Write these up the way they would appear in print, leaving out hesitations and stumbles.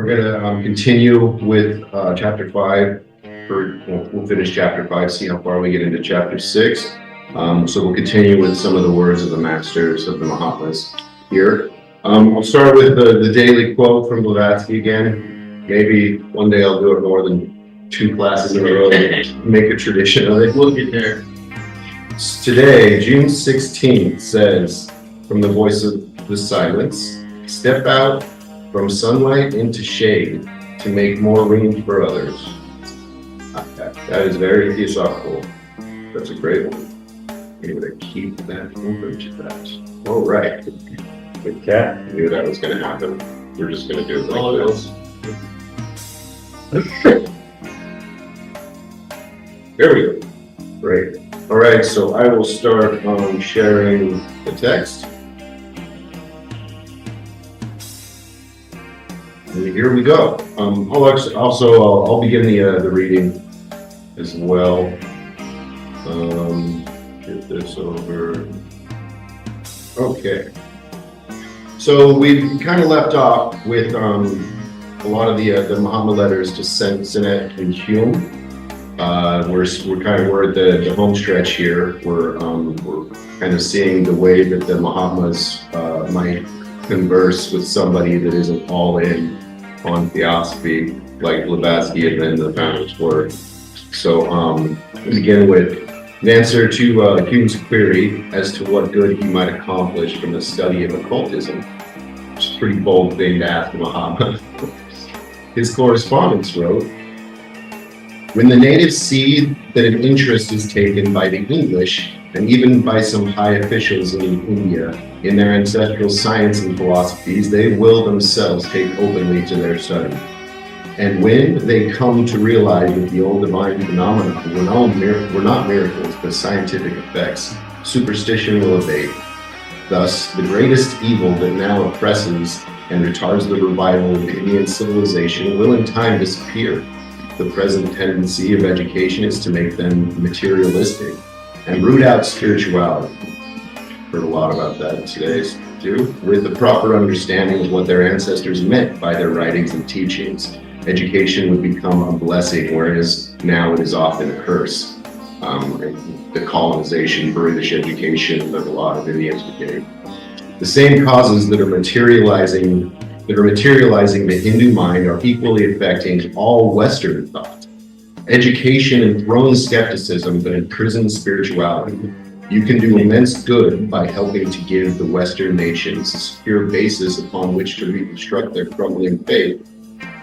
We're going to continue with chapter 5. We'll finish chapter 5, see how far we get into chapter 6. So we'll continue with some of the words of the masters of the Mahatmas here. I'll start with the daily quote from Blavatsky again. Maybe one day I'll do it more than 2 classes in a row and make a tradition of it. We'll get there. Today, June 16th, says, from the voice of the silence, step out from sunlight into shade to make more room for others. That is very theosophical. That's a great one. Maybe to keep that over to that. All right. Good cat. I knew that was going to happen. We're just going to do it like this. There we go. Great. All right, so I will start sharing the text. And here we go. I'll begin the reading as well. Get this over. Okay. So we kind of left off with a lot of the Mahatma letters to Sinet and Hume. We're at the home stretch here. We're kind of seeing the way that the Mahatmas might converse with somebody that isn't all in on Theosophy, like Blavatsky and then the founders were. So we begin with an answer to Hume's query as to what good he might accomplish from the study of occultism, which is a pretty bold thing to ask Mahatma. His correspondence wrote, when the natives see that an interest is taken by the English, and even by some high officials in India, in their ancestral science and philosophies, they will themselves take openly to their study. And when they come to realize that the old divine phenomena were not miracles, but scientific effects, superstition will abate. Thus, the greatest evil that now oppresses and retards the revival of Indian civilization will in time disappear. The present tendency of education is to make them materialistic and root out spirituality. Heard a lot about that today too. With the proper understanding of what their ancestors meant by their writings and teachings, education would become a blessing, whereas now it is often a curse. The colonization, British education that a lot of Indians were getting. The same causes that are materializing the Hindu mind are equally affecting all Western thought. Education enthrones skepticism but imprisons spirituality. You can do immense good by helping to give the Western nations a secure basis upon which to reconstruct their crumbling faith,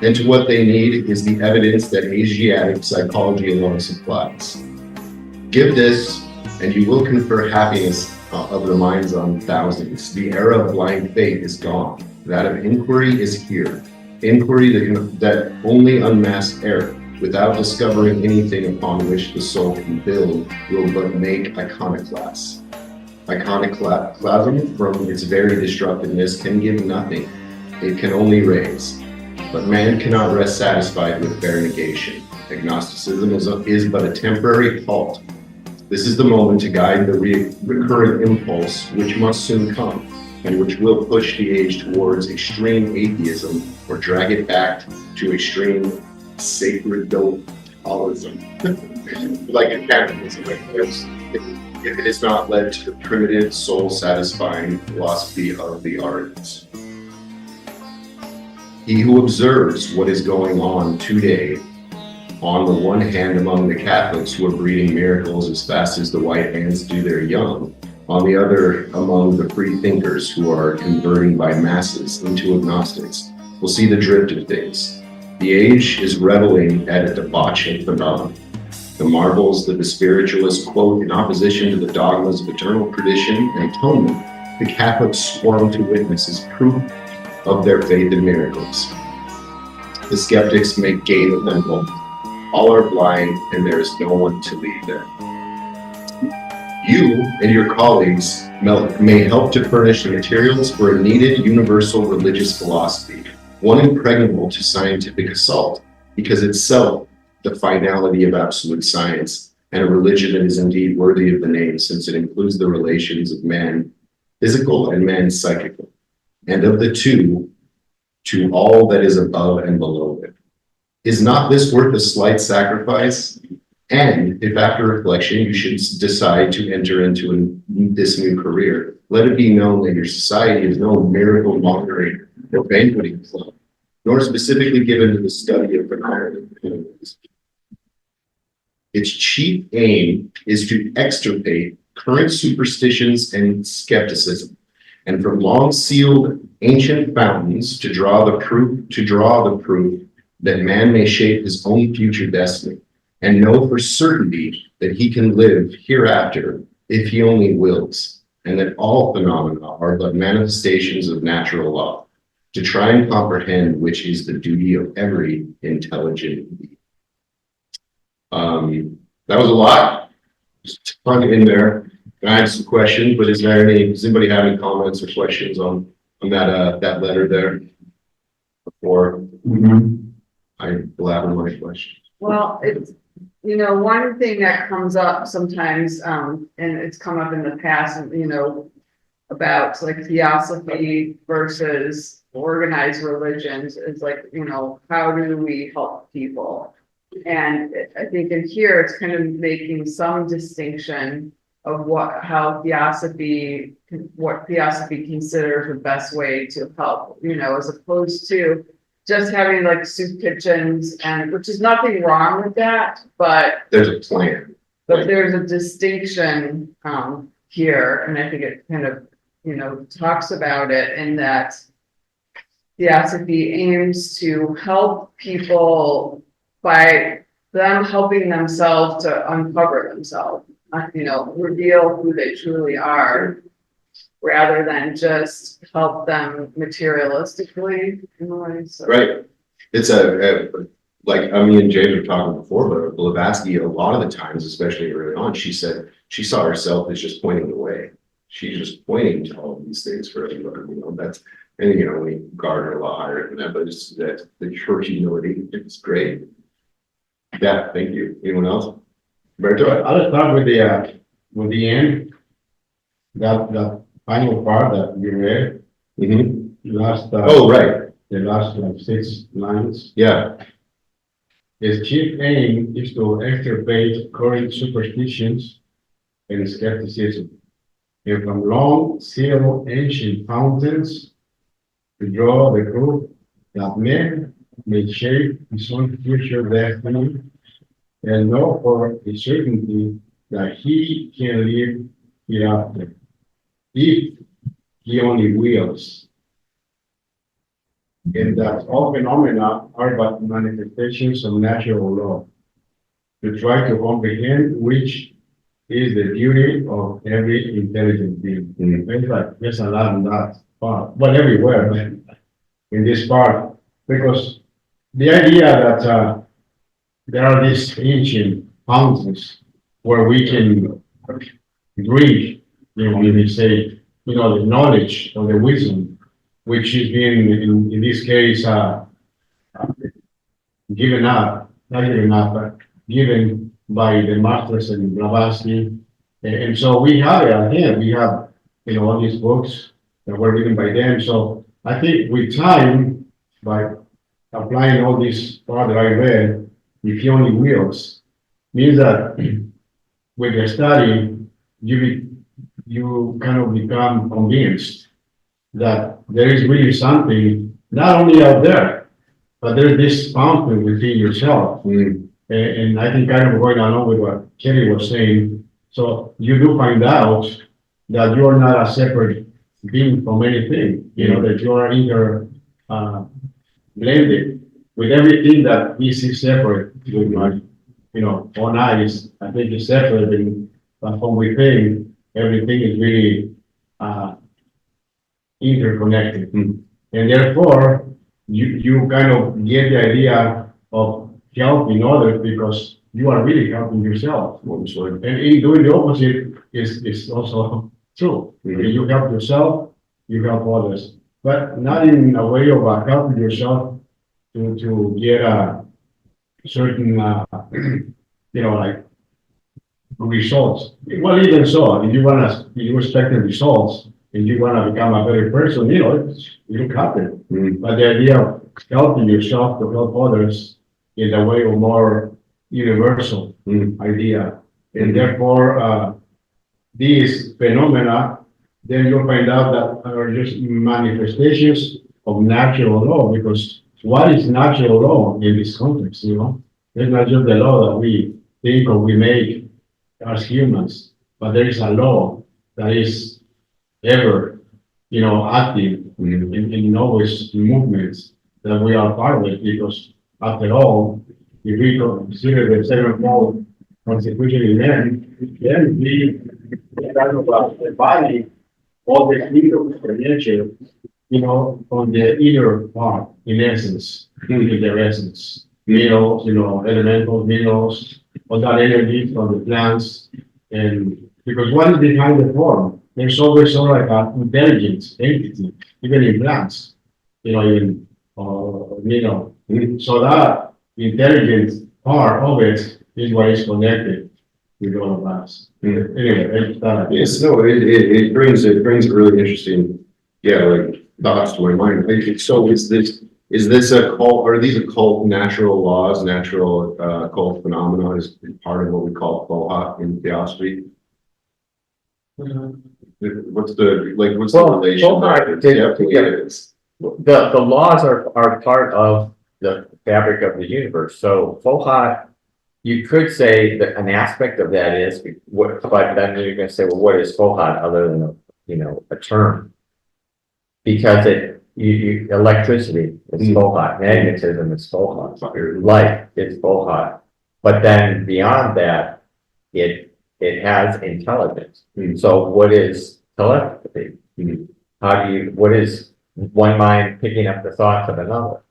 and to what they need is the evidence that Asiatic psychology alone supplies. Give this, and you will confer happiness of the minds on thousands. The era of blind faith is gone. That of inquiry is here. Inquiry that only unmasks error, without discovering anything upon which the soul can build, will but make iconoclasts. Iconoclasm, from its very destructiveness, can give nothing. It can only raise. But man cannot rest satisfied with bare negation. Agnosticism is but a temporary halt. This is the moment to guide the recurring impulse, which must soon come, and which will push the age towards extreme atheism or drag it back to extreme sacred dualism. Like a cannibalism. If it is not led to the primitive, soul-satisfying philosophy of the Aryans. He who observes what is going on today, on the one hand among the Catholics who are breeding miracles as fast as the white ants do their young, on the other among the free thinkers who are converting by masses into agnostics, will see the drift of things. The age is reveling at a debauch of phenomena. The marvels that the spiritualists quote in opposition to the dogmas of eternal perdition and atonement, the Catholics swarm to witness as proof of their faith in miracles. The skeptics make game of them all. All are blind, and there is no one to lead them. You and your colleagues may help to furnish the materials for a needed universal religious philosophy, one impregnable to scientific assault, because itself the finality of absolute science, and a religion that is indeed worthy of the name, since it includes the relations of man physical and man psychical, and of the two to all that is above and below it. Is not this worth a slight sacrifice? And if after reflection you should decide to enter into this new career, let it be known that your society is no miracle mongering or banqueting club, nor specifically given to the study of phenomena. Its chief aim is to extirpate current superstitions and skepticism, and from long sealed ancient fountains to draw the proof that man may shape his own future destiny, and know for certainty that he can live hereafter if he only wills, and that all phenomena are but manifestations of natural law, to try and comprehend which is the duty of every intelligent being. That was a lot. Just plug it in there. I have some questions, but does anybody have any comments or questions on that letter there before I blabber my question? Well, it's, one thing that comes up sometimes, and it's come up in the past, about like Theosophy versus organized religions is like, how do we help people? And I think in here it's kind of making some distinction of what Theosophy considers the best way to help, as opposed to just having like soup kitchens, and which is nothing wrong with that, but there's a plan. But there's a distinction here, and I think it kind of talks about it in that Theosophy aims to help people by them helping themselves to uncover themselves, reveal who they truly are, rather than just help them materialistically in a way. So. Right. It's like me and James were talking before, but Blavatsky, a lot of the times, especially early on, she said she saw herself as just pointing the way. She's just pointing to all of these things for everyone. That's, and we guard her a lot higher than that, but it's that her humility, it's great. Yeah, thank you. Anyone else? Berto? I'll start with the end. That final part that we read. Last. Right. The last 6 lines. Yeah. Its chief aim is to extirpate current superstitions and skepticism, and from long sealed ancient fountains to draw the proof that man may shape his own future destiny and know for a certainty that he can live hereafter, if he only wills, and that all phenomena are but manifestations of natural law, to try to comprehend which is the duty of every intelligent being. There's a lot in that part, but everywhere, man, in this part, because the idea that there are these ancient fountains where we can drink, we say, the knowledge or the wisdom, which is being, in this case, given up, not given up, but given by the masters and Blavatsky. And so we have it at hand. We have, all these books that were written by them. So I think with time, by applying all this part that I read, if he only wills, means that with the study, you kind of become convinced that there is really something not only out there, but there's this fountain within yourself. And I think kind of going along with what Kelly was saying, so you do find out that you are not a separate being from anything, that you are blended with everything that we see separate with my, own eyes. I think it's separate, but from within, everything is really interconnected. And therefore, you kind of get the idea of helping others because you are really helping yourself. And in doing the opposite is also true. You help yourself, you help others, but not in a way of helping yourself to get a certain, like results. Well, even so, if you expect the results, and you want to become a better person, you cut it. Mm. But the idea of helping yourself to help others is a way of more universal idea. And therefore, these phenomena, then you'll find out that are just manifestations of natural law, because what is natural law in this context, It's not just the law that we think or we make as humans, but there is a law that is ever, active in always movements that we are part of it, because after all, if we consider the sevenfold constitution in man, then we talk about the body, all the freedom of nature, on the inner part, in essence, in their essence. Minerals, elemental minerals, all that energy from the plants, and because what is behind the form? There's always sort of like an intelligence entity, even in plants, even so that intelligence part of it is what is connected with all of us. Anyway, Yes, no, it brings a really interesting, thoughts to my mind. So is this a cult? Are these occult natural laws, natural occult phenomena? Is part of what we call Boha in Theosophy? What's the relation? Boha the laws are part of the fabric of the universe. So Boha, you could say that an aspect of that is what, but then you're going to say, well, what is Boha other than a term? Because electricity is Boha, magnetism is Boha, light is Boha, but then beyond that, it has intelligence. So what is telepathy? What is one mind picking up the thoughts of another?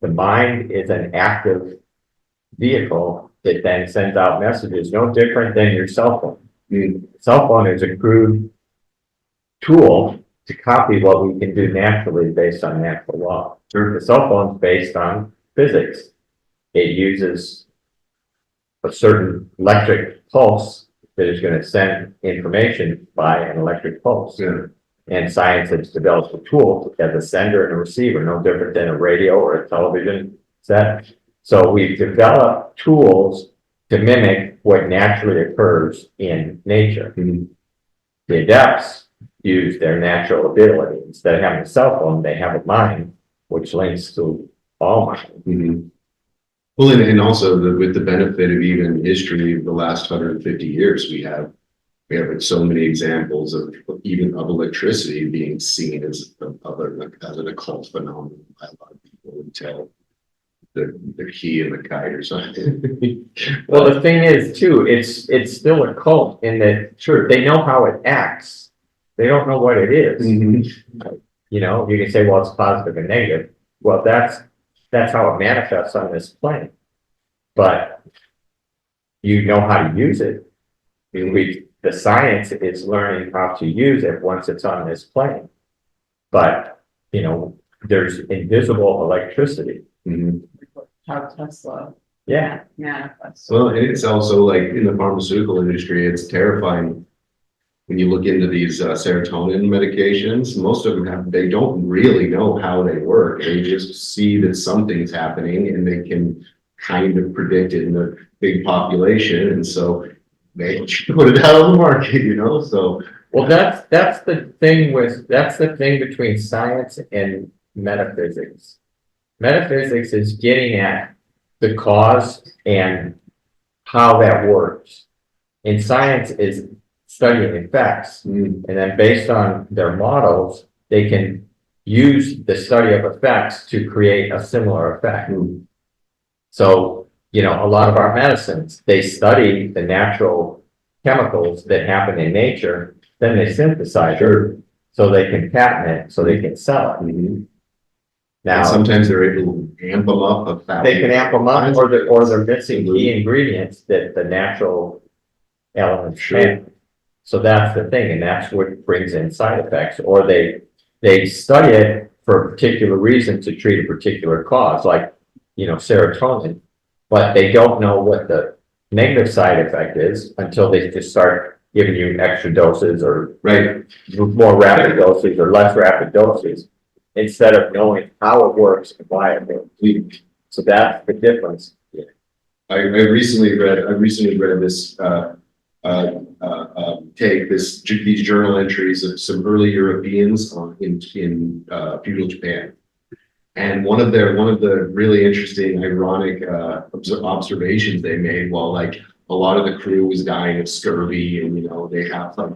The mind is an active vehicle that then sends out messages, no different than your cell phone. Cell phone is a crude tool to copy what we can do naturally based on natural law. The cell phone is based on physics. It uses a certain electric pulse that is going to send information by an electric pulse. And science has developed a tool as a sender and a receiver, no different than a radio or a television set. So we've developed tools to mimic what naturally occurs in nature. The adepts use their natural ability. Instead of having a cell phone, they have a mind, which links to all mind. Well, and also with the benefit of even history of the last 150 years, we have like so many examples of electricity being seen as an occult phenomenon by a lot of people until the key and the kite or something. Well, the thing is too, it's still a cult in that they know how it acts. They don't know what it is. You can say, well, it's positive and negative. Well, that's how it manifests on this plane. But you know how to use it. The science is learning how to use it once it's on this plane. But, there's invisible electricity. How Tesla manifests. Well, and it's also like in the pharmaceutical industry, it's terrifying when you look into these serotonin medications. Most of them they don't really know how they work. They just see that something's happening and they can kind of predict it in a big population. And so they put it out on the market, so. Well, that's the thing between science and metaphysics. Metaphysics is getting at the cause and how that works. And science is studying effects. And then based on their models, they can use the study of effects to create a similar effect. So, a lot of our medicines, they study the natural chemicals that happen in nature, then they synthesize it so they can patent it, so they can sell it. Now, and sometimes they're able to amp them up. They can amp them up, or they're missing key ingredients that the natural elements have. So that's the thing, and that's what brings in side effects. Or they study it for a particular reason to treat a particular cause, like serotonin, but they don't know what the negative side effect is until they just start giving you extra doses or Right. more rapid doses or less rapid doses, instead of knowing how it works and why it works. So that's the difference. I recently read this these journal entries of some early Europeans in feudal Japan. And one of the really interesting, ironic observations they made, while like a lot of the crew was dying of scurvy, and they have like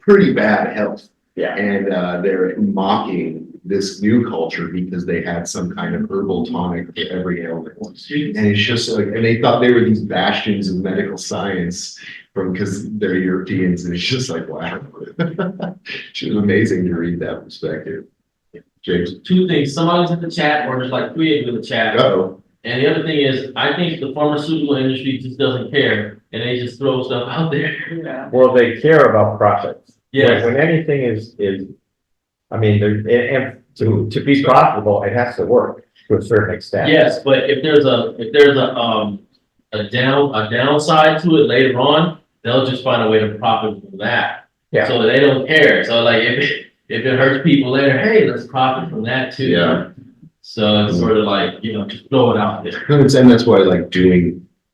pretty bad health, Yeah. and they're mocking this new culture because they had some kind of herbal tonic for every ailment. And it's just like, and they thought they were these bastions of medical science because they're Europeans, and it's just like, wow. It was amazing to read that perspective. James? Two things, somebody's in the chat, or there's like three of you in the chat. Uh-oh. And the other thing is, I think the pharmaceutical industry just doesn't care, and they just throw stuff out there. Yeah. Well, they care about profits. Yes. When anything is, I mean, and to be profitable, it has to work to a certain extent. Yes, but if there's a downside to it later on, they'll just find a way to profit from that. Yeah. So they don't care. So like if it hurts people later, hey, let's profit from that too. Yeah. So it's sort of like, just throw it out there. And that's why like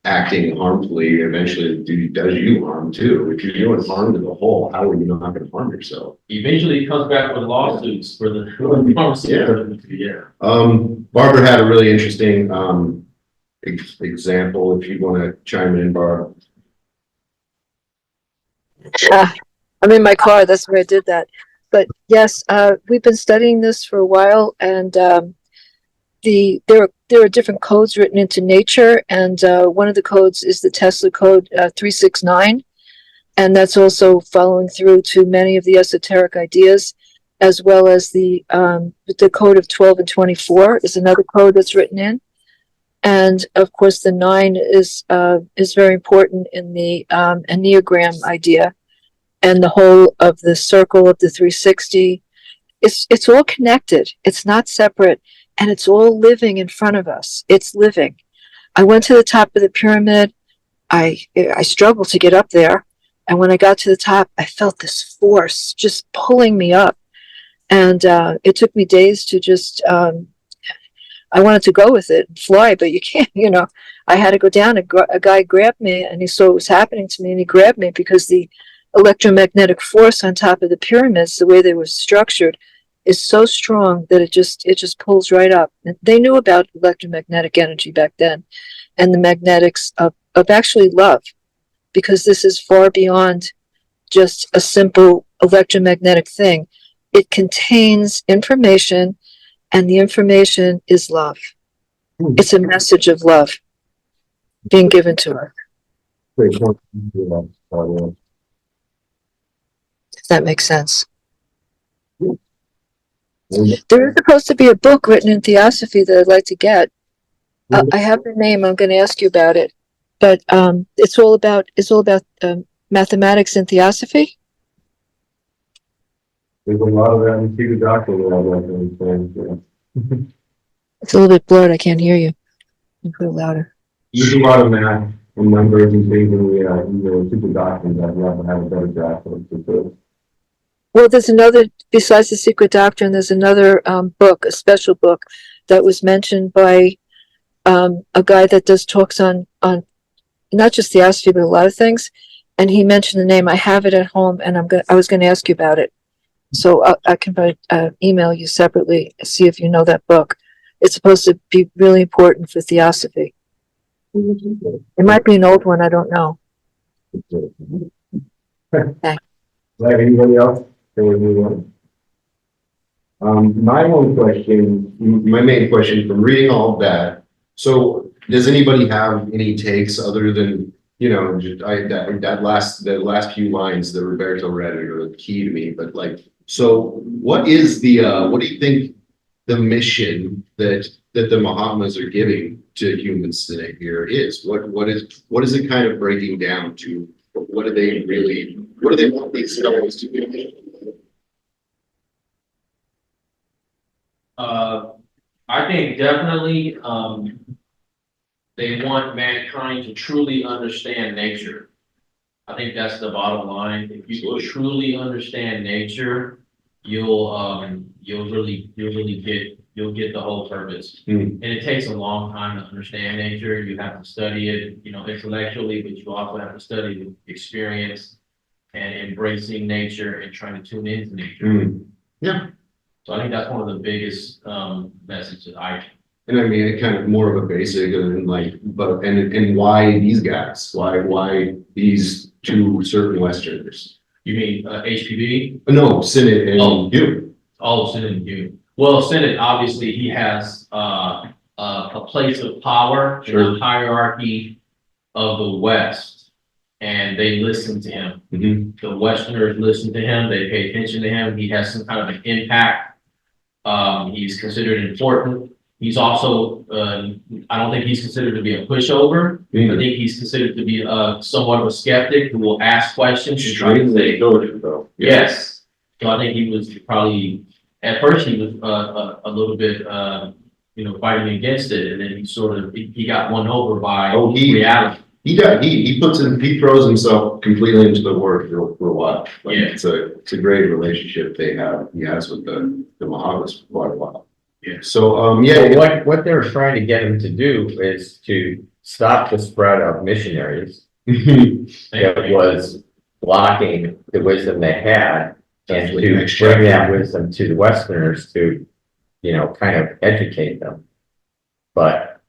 acting harmfully eventually does you harm too. If you're doing harm to the whole, how are you not going to harm yourself? Eventually it comes back with lawsuits for the pharmaceutical industry. Yeah. Barbara had a really interesting example. If you want to chime in, Barbara. I'm in my car. That's where I did that. But yes, we've been studying this for a while, and there are different codes written into nature, and one of the codes is the Tesla code 369, and that's also following through to many of the esoteric ideas, as well as the code of 12 and 24 is another code that's written in, and of course the 9 is very important in the Enneagram idea. And the whole of the circle of the 360, it's all connected. It's not separate, and it's all living in front of us. It's living. I went to the top of the pyramid. I struggled to get up there, and when I got to the top, I felt this force just pulling me up, and it took me days to just. I wanted to go with it and fly, but you can't. I had to go down. A guy grabbed me, and he saw what was happening to me, and he grabbed me because the electromagnetic force on top of the pyramids, the way they were structured, is so strong that it just pulls right up. And they knew about electromagnetic energy back then, and the magnetics of actually love, because this is far beyond just a simple electromagnetic thing. It contains information, and the information is love. It's a message of love being given to her. If that makes sense. There is supposed to be a book written in Theosophy that I'd like to get. I have the name. I'm going to ask you about it, but it's all about mathematics and Theosophy. There's a lot of that in the doctrine. It's a little bit blurred. I can't hear you. You put it louder. There's a lot of math and numbers and things in the super doctrines that you have to have a better grasp of. Well, there's another, besides the Secret Doctrine, there's another book, a special book that was mentioned by a guy that does talks on not just Theosophy, but a lot of things. And he mentioned the name. I have it at home, and I was going to ask you about it. So I can email you separately, see if you know that book. It's supposed to be really important for Theosophy. It might be an old one, I don't know. Thanks. Right, anybody else? My main question from reading all of that. So does anybody have any takes other than, just that last few lines that Roberto read are key to me, but like, so what is what do you think the mission that the Mahatmas are giving to humans today here is? What is it kind of breaking down to? What do they want these fellows to do? I think definitely they want mankind to truly understand nature. I think that's the bottom line. If you truly understand nature, you'll get the whole purpose. And it takes a long time to understand nature. You have to study it, intellectually, but you also have to study the experience and embracing nature and trying to tune into nature. Yeah. So I think that's one of the biggest messages And I mean, it kind of more of a basic and and why these guys? Why these two certain Westerners? You mean HPV? No, Sinnott and Oh. Hume. All of Sinnott and Hume. Well, Sinnott, obviously, he has a place of power in the hierarchy of the West, and they listen to him. The Westerners listen to him. They pay attention to him. He has some kind of an impact. He's considered important. He's also, I don't think he's considered to be a pushover. I think he's considered to be somewhat of a skeptic who will ask questions. And try to say, though. yes. So I think he was probably, at first he was a little bit, fighting against it. And then he got won over by reality. He throws himself completely into the work for a while. It's a great relationship he has with the Mohammeds for quite a while. Yeah. So, What they're trying to get him to do is to stop the spread of missionaries that was blocking the wisdom they had, and to bring that wisdom to the Westerners to, kind of educate them. But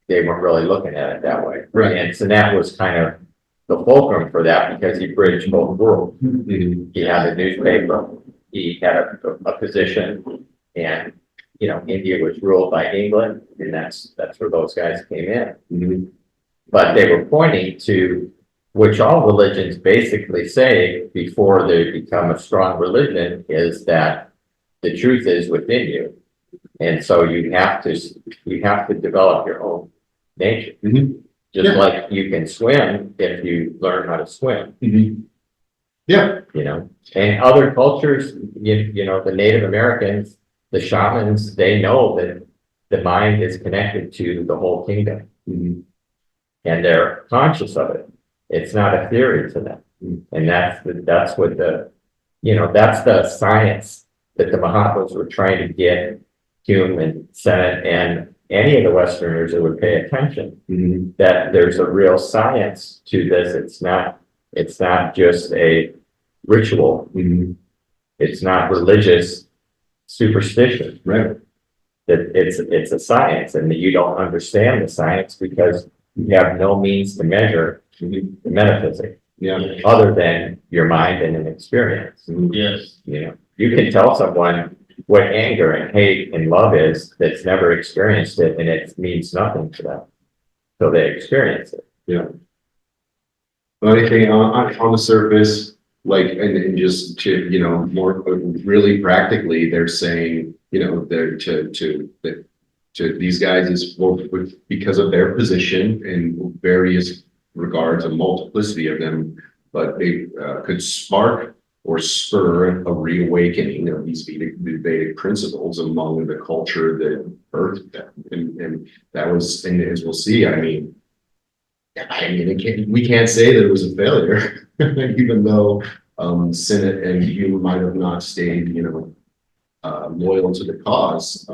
they weren't really looking at it that way. Right. And so that was kind of the fulcrum for that, because he bridged both worlds. He had a newspaper, he had a position, and India was ruled by England, and that's where those guys came in. But they were pointing to, which all religions basically say before they become a strong religion, is that the truth is within you. And so you have to develop your own nature. Just like you can swim if you learn how to swim. Yeah. And other cultures, the Native Americans, the shamans, they know that the mind is connected to the whole kingdom. And they're conscious of it. It's not a theory to them. And that's what that's the science that the Mahatmas were trying to get Hume and Sinnott and any of the Westerners that would pay attention, that there's a real science to this. It's not just a ritual. It's not religious superstition. Right. That it's a science, and that you don't understand the science because you have no means to measure the metaphysics. Other than your mind and an experience. Yes. You can tell someone what anger and hate and love is that's never experienced it, and it means nothing to them. So they experience it. Yeah. But anything on the surface, and just to, more really practically, they're saying, they're to these guys is because of their position in various regards, a multiplicity of them, but they could spark or spur a reawakening of these Vedic principles among the culture that birthed them. And that was, and as we'll see, we can't say that it was a failure, even though Sinnott and Hume might have not stayed, loyal to the cause.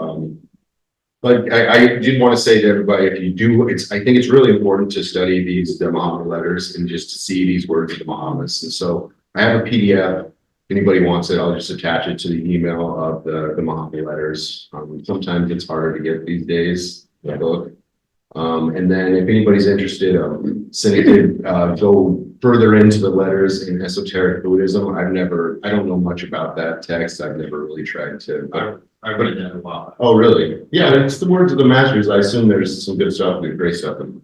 But I did want to say to everybody, if you do, I think it's really important to study the Muhammad letters and just to see these words of the Muhammads. And so I have a PDF. If anybody wants it, I'll just attach it to the email of the Muhammad letters. Sometimes it's harder to get these days, the book. And then if anybody's interested, Sinnott did go further into the letters in esoteric Buddhism. I don't know much about that text. I've never really tried to. I read that a while. Oh, really? Yeah, it's the words of the masters. I assume there's some good stuff, great stuff in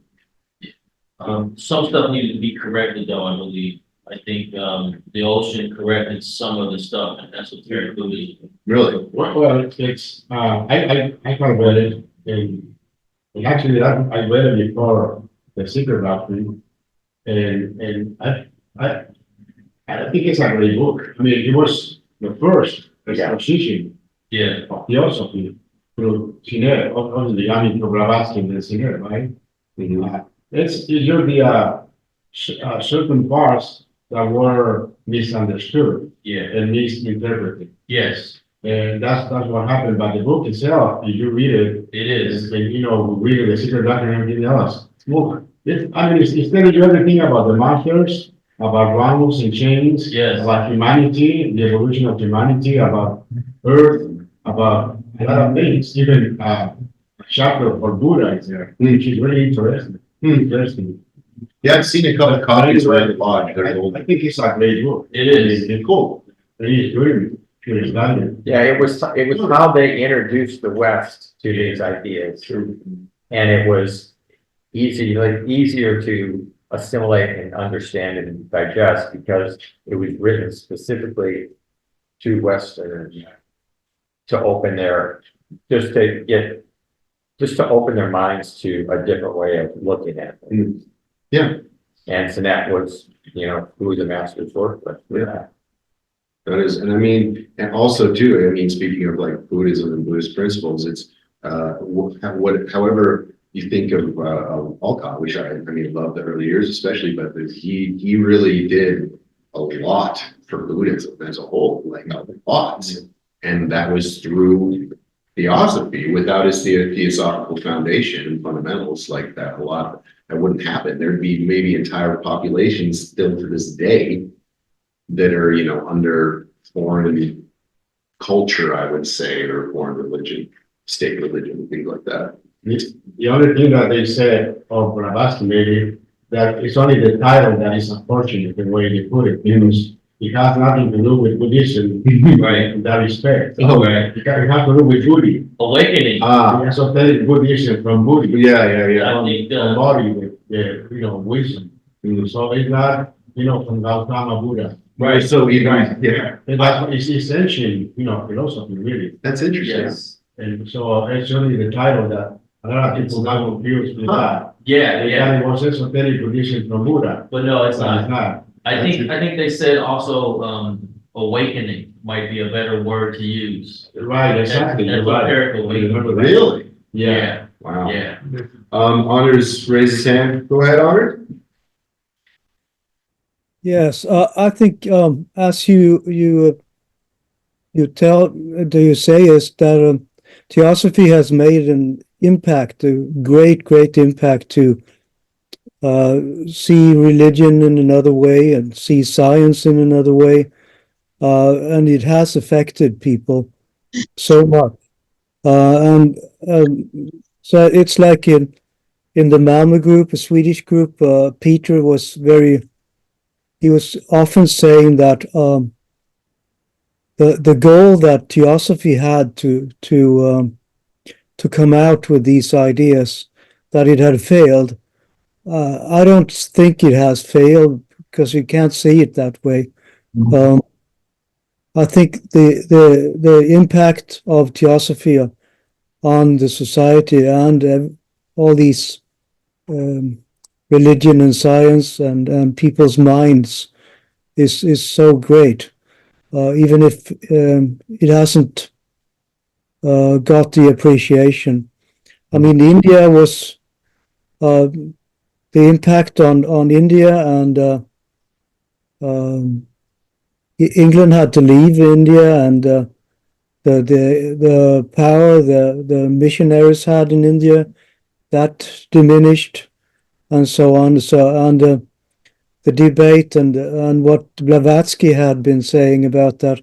Some stuff needed to be corrected, though, I believe. I think the ocean corrected some of the stuff in esoteric Buddhism. Really? Well, it's I kind of read it, and actually I read it before the Secret Doctrine, and I think it's a great book. I mean, it was the first exposition of Theosophy through Sinnott, obviously, through Blavatsky and Sinnott, right? It's usually certain parts that were misunderstood Yeah, and misinterpreted. yes, And that's what happened. But the book itself, if you read it, it is. and read the secret doctrine and everything else. Well, it's telling you everything about the masters, about rounds and chains, Yes. about humanity, the evolution of humanity, about Earth, about a lot of things. Even a chapter for Buddha is there, which is really interesting. Interesting. Yeah, I've seen a couple copies around the lodge. They're old. I think it's a great book. It is. It's cool. It is good. It's valuable. Yeah, it was how they introduced the West to these ideas. And it was easier to assimilate and understand and digest because it was written specifically to Westerners to open just to open their minds to a different way of looking at it. Yeah. And so that was, who the masters worked with. Yeah. That is, and I mean, and also too, I mean, speaking of like Buddhism and Buddhist principles, it's however you think of Alcott, which I mean, love the early years especially, but he really did a lot for Buddhism as a whole, like a lot, and that was through Theosophy. Without his Theosophical foundation and fundamentals like that, that wouldn't happen. There'd be maybe entire populations still to this day that are, under foreign culture, I would say, or foreign religion, state religion, things like that. The only thing that they said of Blavatsky maybe that it's only the title that is unfortunate the way they put it, because it has nothing to do with Buddhism Right. in that respect. Oh, right. It has to do with Buddhism. Awakening. Esoteric Buddhism from Buddhism. Yeah. I think, Body with wisdom. So it's not, from Gautama Buddha. Right. So even, yeah, And that's it's ancient, philosophy really. that's interesting. Yes. And so it's only the title that a lot of people got confused with that. Yeah, yeah. And it was esoteric Buddhism from Buddha. But no, it's But it's not. not. I think they said also, awakening might be a better word to use. Right, exactly. You're right. Esoteric I awakening. remember that. Really? Yeah. Wow. Yeah. Honors raise his hand. Go ahead, Honor. Yes, I think as you say is that Theosophy has made an impact, a great impact to see religion in another way and see science in another way, and it has affected people so much. And so it's like in the Malmö group, a Swedish group, Peter was he was often saying that the goal that Theosophy had to come out with these ideas, that it had failed. I don't think it has failed because you can't see it that way. I think the impact of Theosophy on the society and all these religion and science and people's minds is so great, even if it hasn't got the appreciation. I mean, India was the impact on India, and England had to leave India, and the power the missionaries had in India, that diminished, and so on. So the debate and what Blavatsky had been saying about that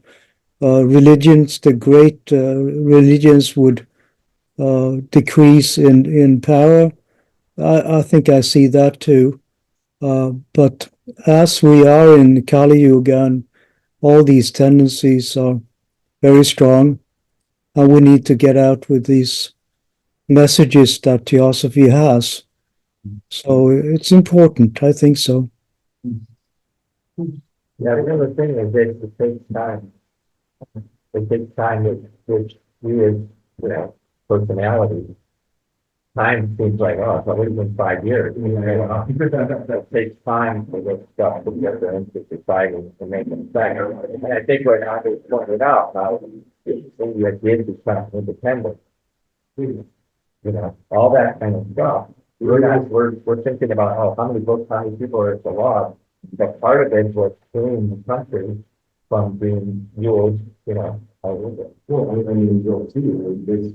religions, the great religions would decrease in power. I think I see that too. But as we are in Kali Yuga, and all these tendencies are very strong, and we need to get out with these messages that Theosophy has. So it's important, I think so. Yeah, the other thing is that it takes time. It takes time which we as, personality. Time seems like, oh, it's already been 5 years. It takes time for this stuff to get into society to make an effect. And I think what I pointed out, how India did become independent. All that kind of stuff we're thinking about, oh, how many books, how many people are at the law? But part of it was freeing the country from being ruled, by England. Well, I mean, you'll see, this,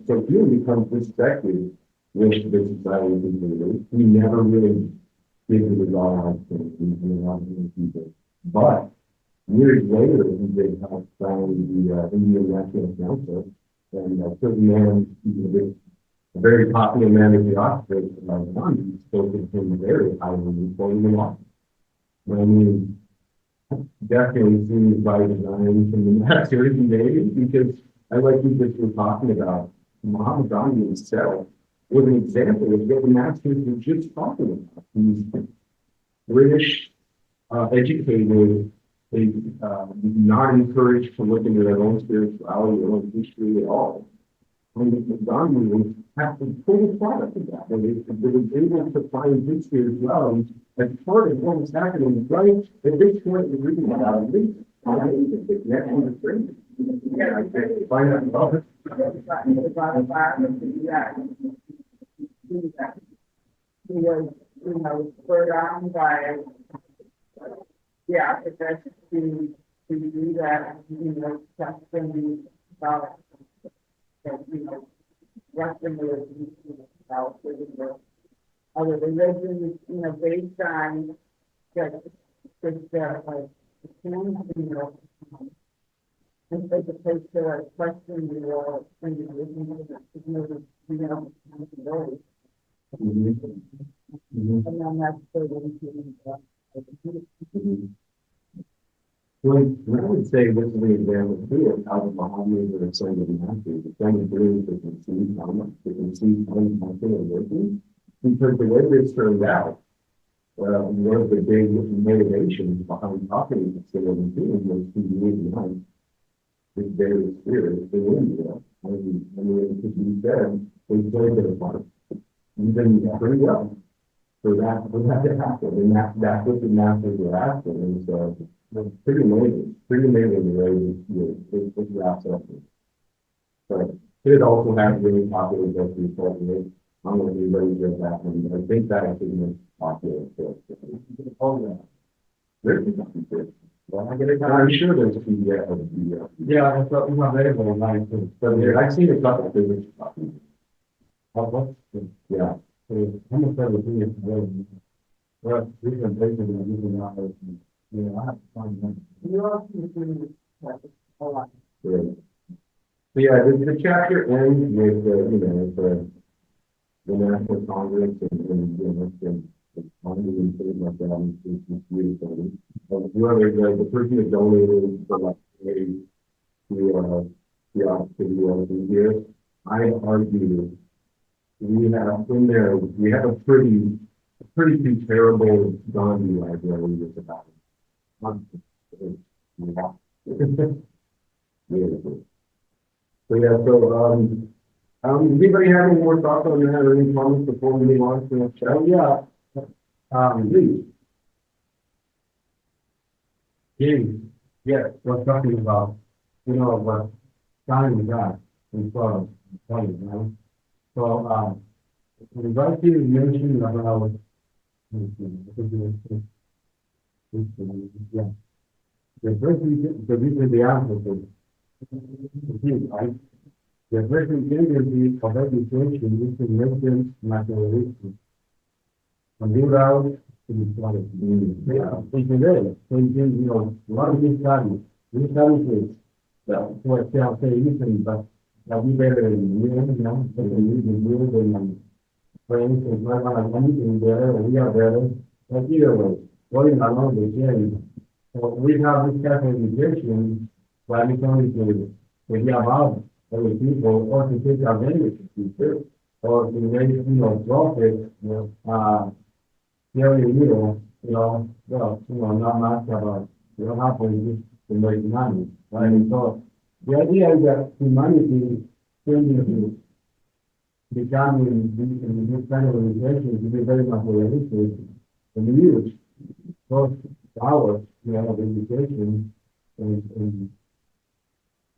so Hume becomes perspective with the society people. He never really figured it all out for a lot of people. But years later, he did help found the Indian National Council, and a certain man, a very popular man in the Oxford, Gandhi, spoke to him very highly before he went. I mean, definitely seems by design from the masters and maybe because I like you just were talking about Mahatma Gandhi himself was an example of what the masters were just talking about. These British educated, they not encouraged to look into their own spirituality, their own history at all. And Gandhi was actually full product of that. And they were able to find his spirituality as part of what was happening right at this point we're reading about it. That's one of the things. Yeah, I find that about it. He was, spurred on by, but that's to do that, testing about, Western religions, about other religions, based on just like and as opposed to like questioning your responsibility. And then that's the Well, I would say this is the example too of how the Mohammedans are saying to the masters, the same believers that can see how much they can see how much they are working. Because the way this turned out, one of the big motivations behind talking to Salem was to leave behind this very spirit in India. Because he said, they played their part. Even pretty well. For that to happen. And that's what the masters were asking. And so it's pretty amazing the way this wraps up. But it also has really popular books and stuff. I don't know if anybody read that one, but I think that is the most popular book. Oh, yeah. There's something good. Well, I'm sure there's a PDF of the PDF. Yeah, it's not available online too. But I've seen a couple of physics copies. Yeah. So how much better thing is available? Well, we can basically using that as, I have to find them. You also doing a lot. Right. So yeah, the chapter ends with the National Congress and funding and things like that, and it's beautiful. Whoever the person that donated for like the Theosophy here, I argue we have a pretty comparable Gandhi library with about So yeah, does anybody have any more thoughts on that or any comments before we move on to the next chat? Please. James, yes, we're talking about, what time we got in front of right? So, Vedic mentioned about, the reason the answer is, right? The present tendency of education is to make them materialistic and leave out spirituality. Yeah, it's today. So a lot of these studies is what they'll say usually, but I'll be better than you, but they need to do it and friends and not like anything better, we are better. But either way, going along the journey. So we have this kind of education, but it's only to be about other people or to take advantage of people or to make, profit, very little, not much about, happen just to make money, right? And so the idea is that humanity changing to becoming in this kind of organization to be very materialistic and use those powers, of education and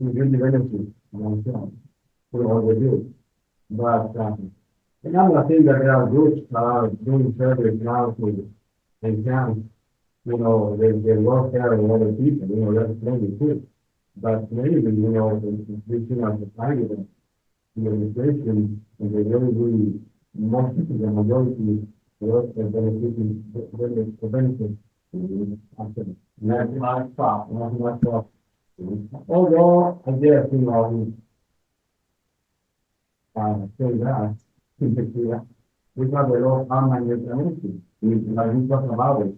really benefit themselves for what they do. But Another thing that they are good, doing surveys now to exam, you know, they welfare of other people, you know, that's maybe good. But maybe, you know, this thing of the time of the administration, and they really, most of the majority, work and benefiting, the benefit. And that's my thought, not my thought. Although, I guess, you know, say that, because the law of karma and responsibility, like we talk about it,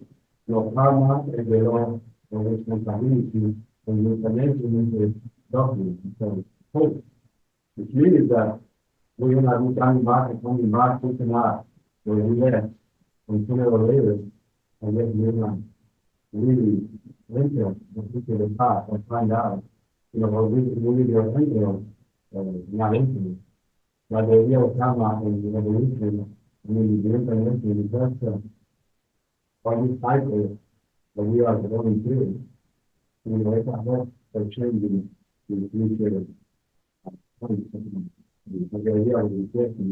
your karma is the law of responsibility, and your connection is the doctrine, so hope. Which means that we're gonna be coming back and taking out where we left, and sooner or later, I guess we're gonna really enter the particular path and find out, you know, what we are thinking not into it. But the idea of karma and the evolution, I mean, the information is just for this cycle that we are going through. You know, it's a hope for changing the future. The idea of the question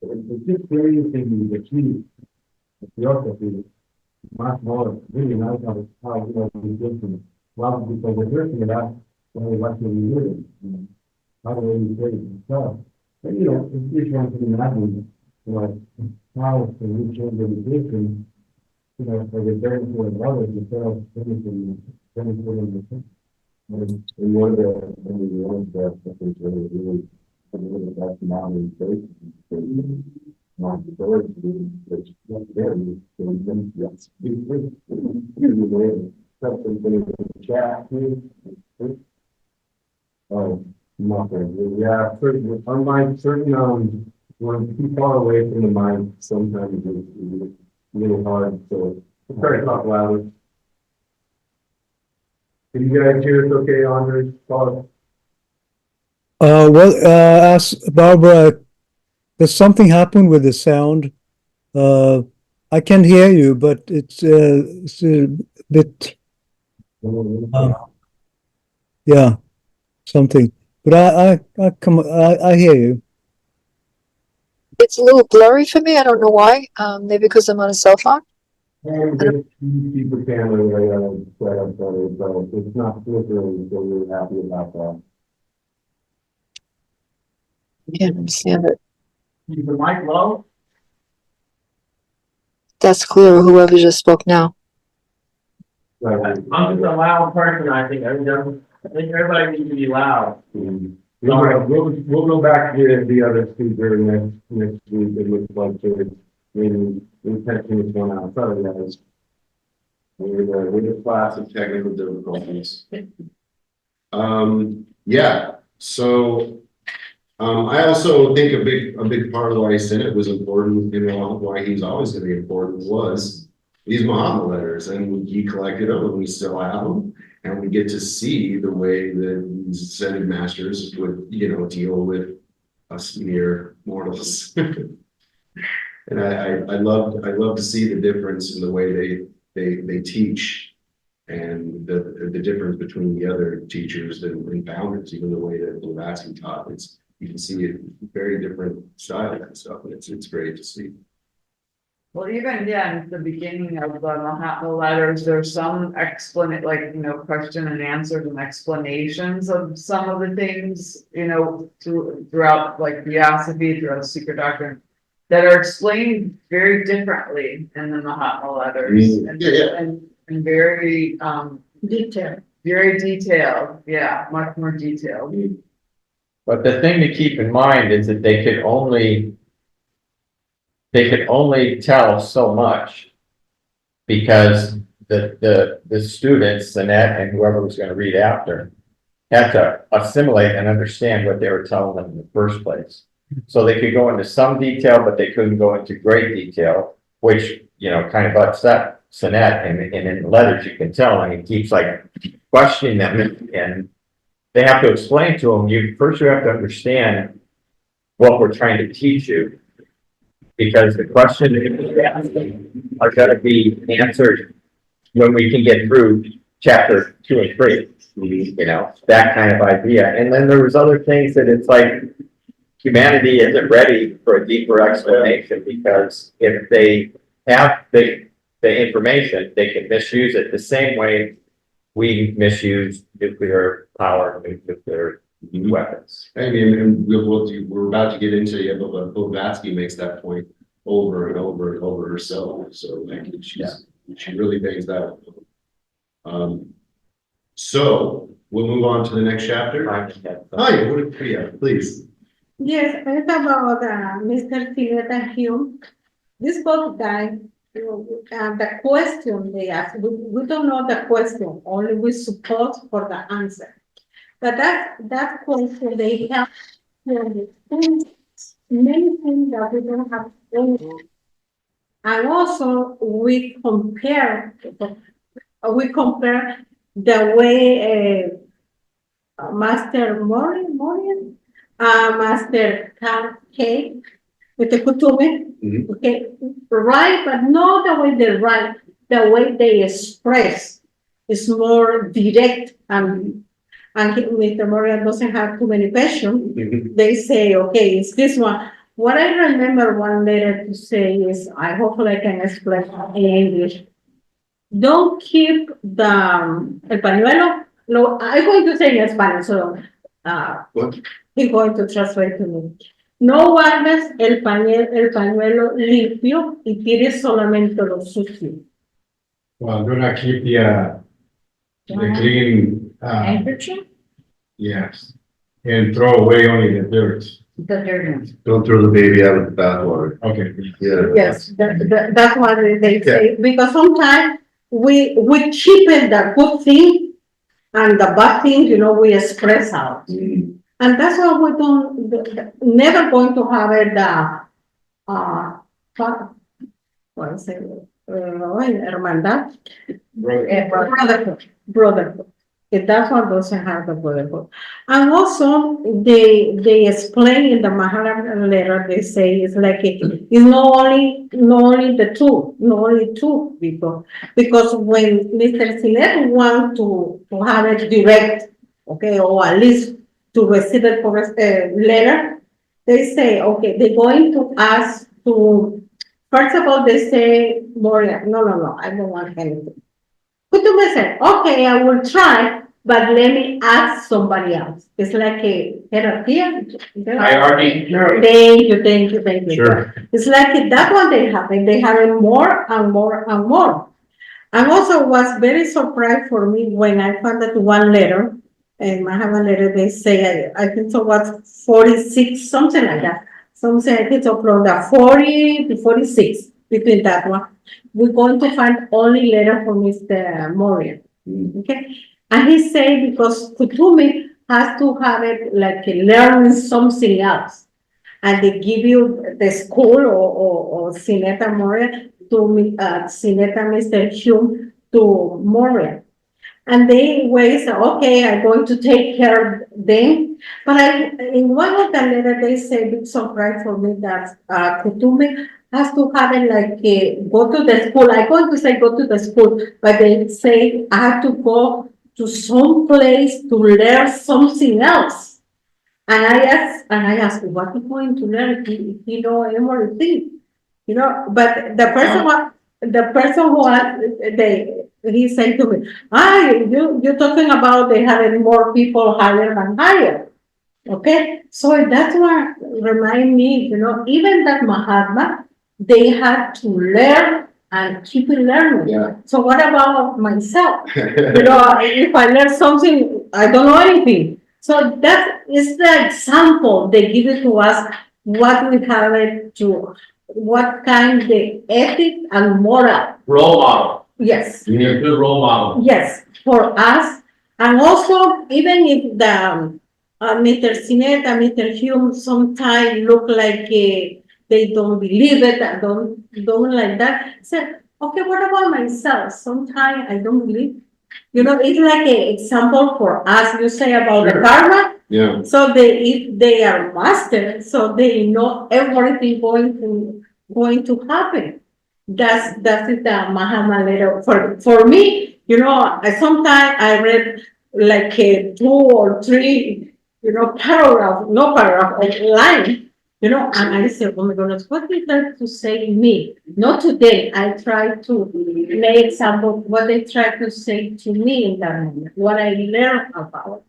it's just very interesting the key of Theosophy much more really nice how you know the different. Well, because the first thing that what can we do? How do we say it? So, but you know, it's just one can imagine, you know, how can we change the education, you know, for the benefit of others instead of benefiting the and one of the ones that is really that's modern faith, not the story, it's not there. Yes, something in the chat. Oh, nothing. Yeah, certain unlike certain when too far away from the mind, sometimes it's a little hard. So try to talk louder. Can you guys hear us okay, Andre? Paul? Ask Barbara, does something happen with the sound? I can hear you, but it's a bit, yeah, something. But I hear you. It's a little blurry for me. I don't know why. Maybe because I'm on a cell phone. And just keep the camera set up better, so it's not flickering, so we're happy about that. I can't understand it. Keep the mic low. That's clear. Whoever just spoke now. Right. I'm just a loud person, I think everybody needs to be loud. All right, we'll go back to the other speaker next week. It looks like it's maybe we're testing this one out. Sorry, guys. With a class of technical difficulties. Yeah, so I also think a big part of why Senate was important, you know, why he's always going to be important was these Muhammad letters, and he collected them, and we still have them, and we get to see the way that these Senate masters would, you know, deal with us mere mortals. And I love to see the difference in the way they teach, and the difference between the other teachers and founders, even the way that Blavatsky taught. You can see it very different styles and stuff, and it's great to see. Well, even in the beginning of the Mahatma letters, there's some like, you know, question and answers and explanations of some of the things, you know, throughout like Theosophy, throughout Secret Doctrine, that are explained very differently in the Mahatma letters. And very detailed. Very detailed, yeah, much more detailed. But the thing to keep in mind is that they could only tell so much because the students and whoever was going to read after had to assimilate and understand what they were telling them in the first place. So they could go into some detail, but they couldn't go into great detail, which, you know, kind of upset Sinet. And in the letters you can tell, and he keeps like questioning them, and they have to explain to him, you have to understand what we're trying to teach you, because the questions are going to be answered when we can get through chapter 2 and 3, you know, that kind of idea. And then there was other things that it's like, humanity isn't ready for a deeper explanation because if they have the information, they can misuse it the same way we misuse nuclear power, nuclear weapons. I mean, and we're about to get into it, but Blavatsky makes that point over and over and over herself. So like she really bangs that one. So we'll move on to the next chapter. Hi, Priya, please. Yes, it's about Mr. Philip and Hume. This both guy, the question they ask, we don't know the question, only we suppose for the answer. But that question they have many things that we don't have. And also we compare the way Master Morian, Master Cake with the Kutume, okay, right, but not the way they write, the way they express is more direct, and Mr. Morian doesn't have too many questions. They say, okay, it's this one. What I remember one letter to say is, I hopefully I can explain in English. Don't keep el pañuelo. No, I'm going to say in Spanish, so he's going to translate to me. No guardes el pañuelo limpio y tires solamente lo sucio. Well, do not keep the clean, Handkerchief? yes, and throw away only the dirt. The dirt. Don't throw the baby out with the bathwater. Okay. Yeah. Yes, that's what they say, because sometimes we keep it the good thing and the bad thing, we express out. And that's why we never going to have it, what is it, hermandad? Brotherhood. That's what doesn't have the brotherhood. And also, they explain in the Mahabharata letter, they say it's like it's not only two people, because when Mr. Sinet want to have it direct, okay, or at least to receive a letter, they say, okay, they're going to ask to, first of all, they say, Moria, no, I don't want anything. Kutume said, okay, I will try, but let me ask somebody else. It's like a hierarchy. Hierarchy. Thank you. Sure. It's like that one they have it more and more and more. And also was very surprised for me when I found that one letter, and I have a letter, they say, I think so was 46, something like that. Something I think so from the 40 to 46, between that one. We're going to find only letter from Mr. Morian, okay? And he said, because Kutume has to have it like learning something else. And they give you the school or Sineta Moria to Sineta Mr. Hume to Moria. And they say, okay, I'm going to take care of them. But in one of the letters, they say, big surprise for me that Kutume has to have it like go to the school. I'm going to say go to the school, but they say I have to go to some place to learn something else. And I asked, what are you going to learn if you know everything? But the person who he said to me, you're talking about they having more people higher than higher. Okay, so that's what remind me, even that Mahatma, they had to learn and keep learning. Yeah. So what about myself? If I learn something, I don't know anything. So that is the example they give it to us, what we have it to, what kind of ethic and moral. Role model. Yes. You need a good role model. Yes, for us. And also, even if the Mr. Sinet and Mr. Hume sometimes look like they don't believe it, don't like that. So, okay, what about myself? Sometimes I don't believe. It's like an example for us. You say about the karma. Yeah. So if they are masters, so they know everything going to happen. That's it, the Mahatma letter. For me, sometimes I read like 2 or 3 paragraph, no paragraph, or line, and I said, oh my goodness, what they try to say to me? Not today, I try to make example of what they try to say to me in that moment, what I learned about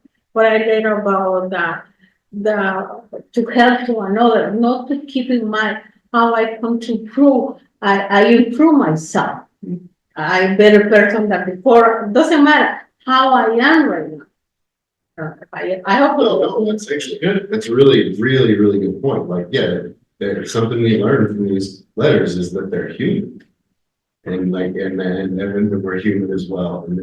to help to another, not to keep in mind how I come to improve, I improve myself. I'm a better person than before. It doesn't matter how I am right now. I hope. No, that's actually good. That's a really, really, really good point. Like, yeah, there's something we learned from these letters is that they're human. And then we're human as well. And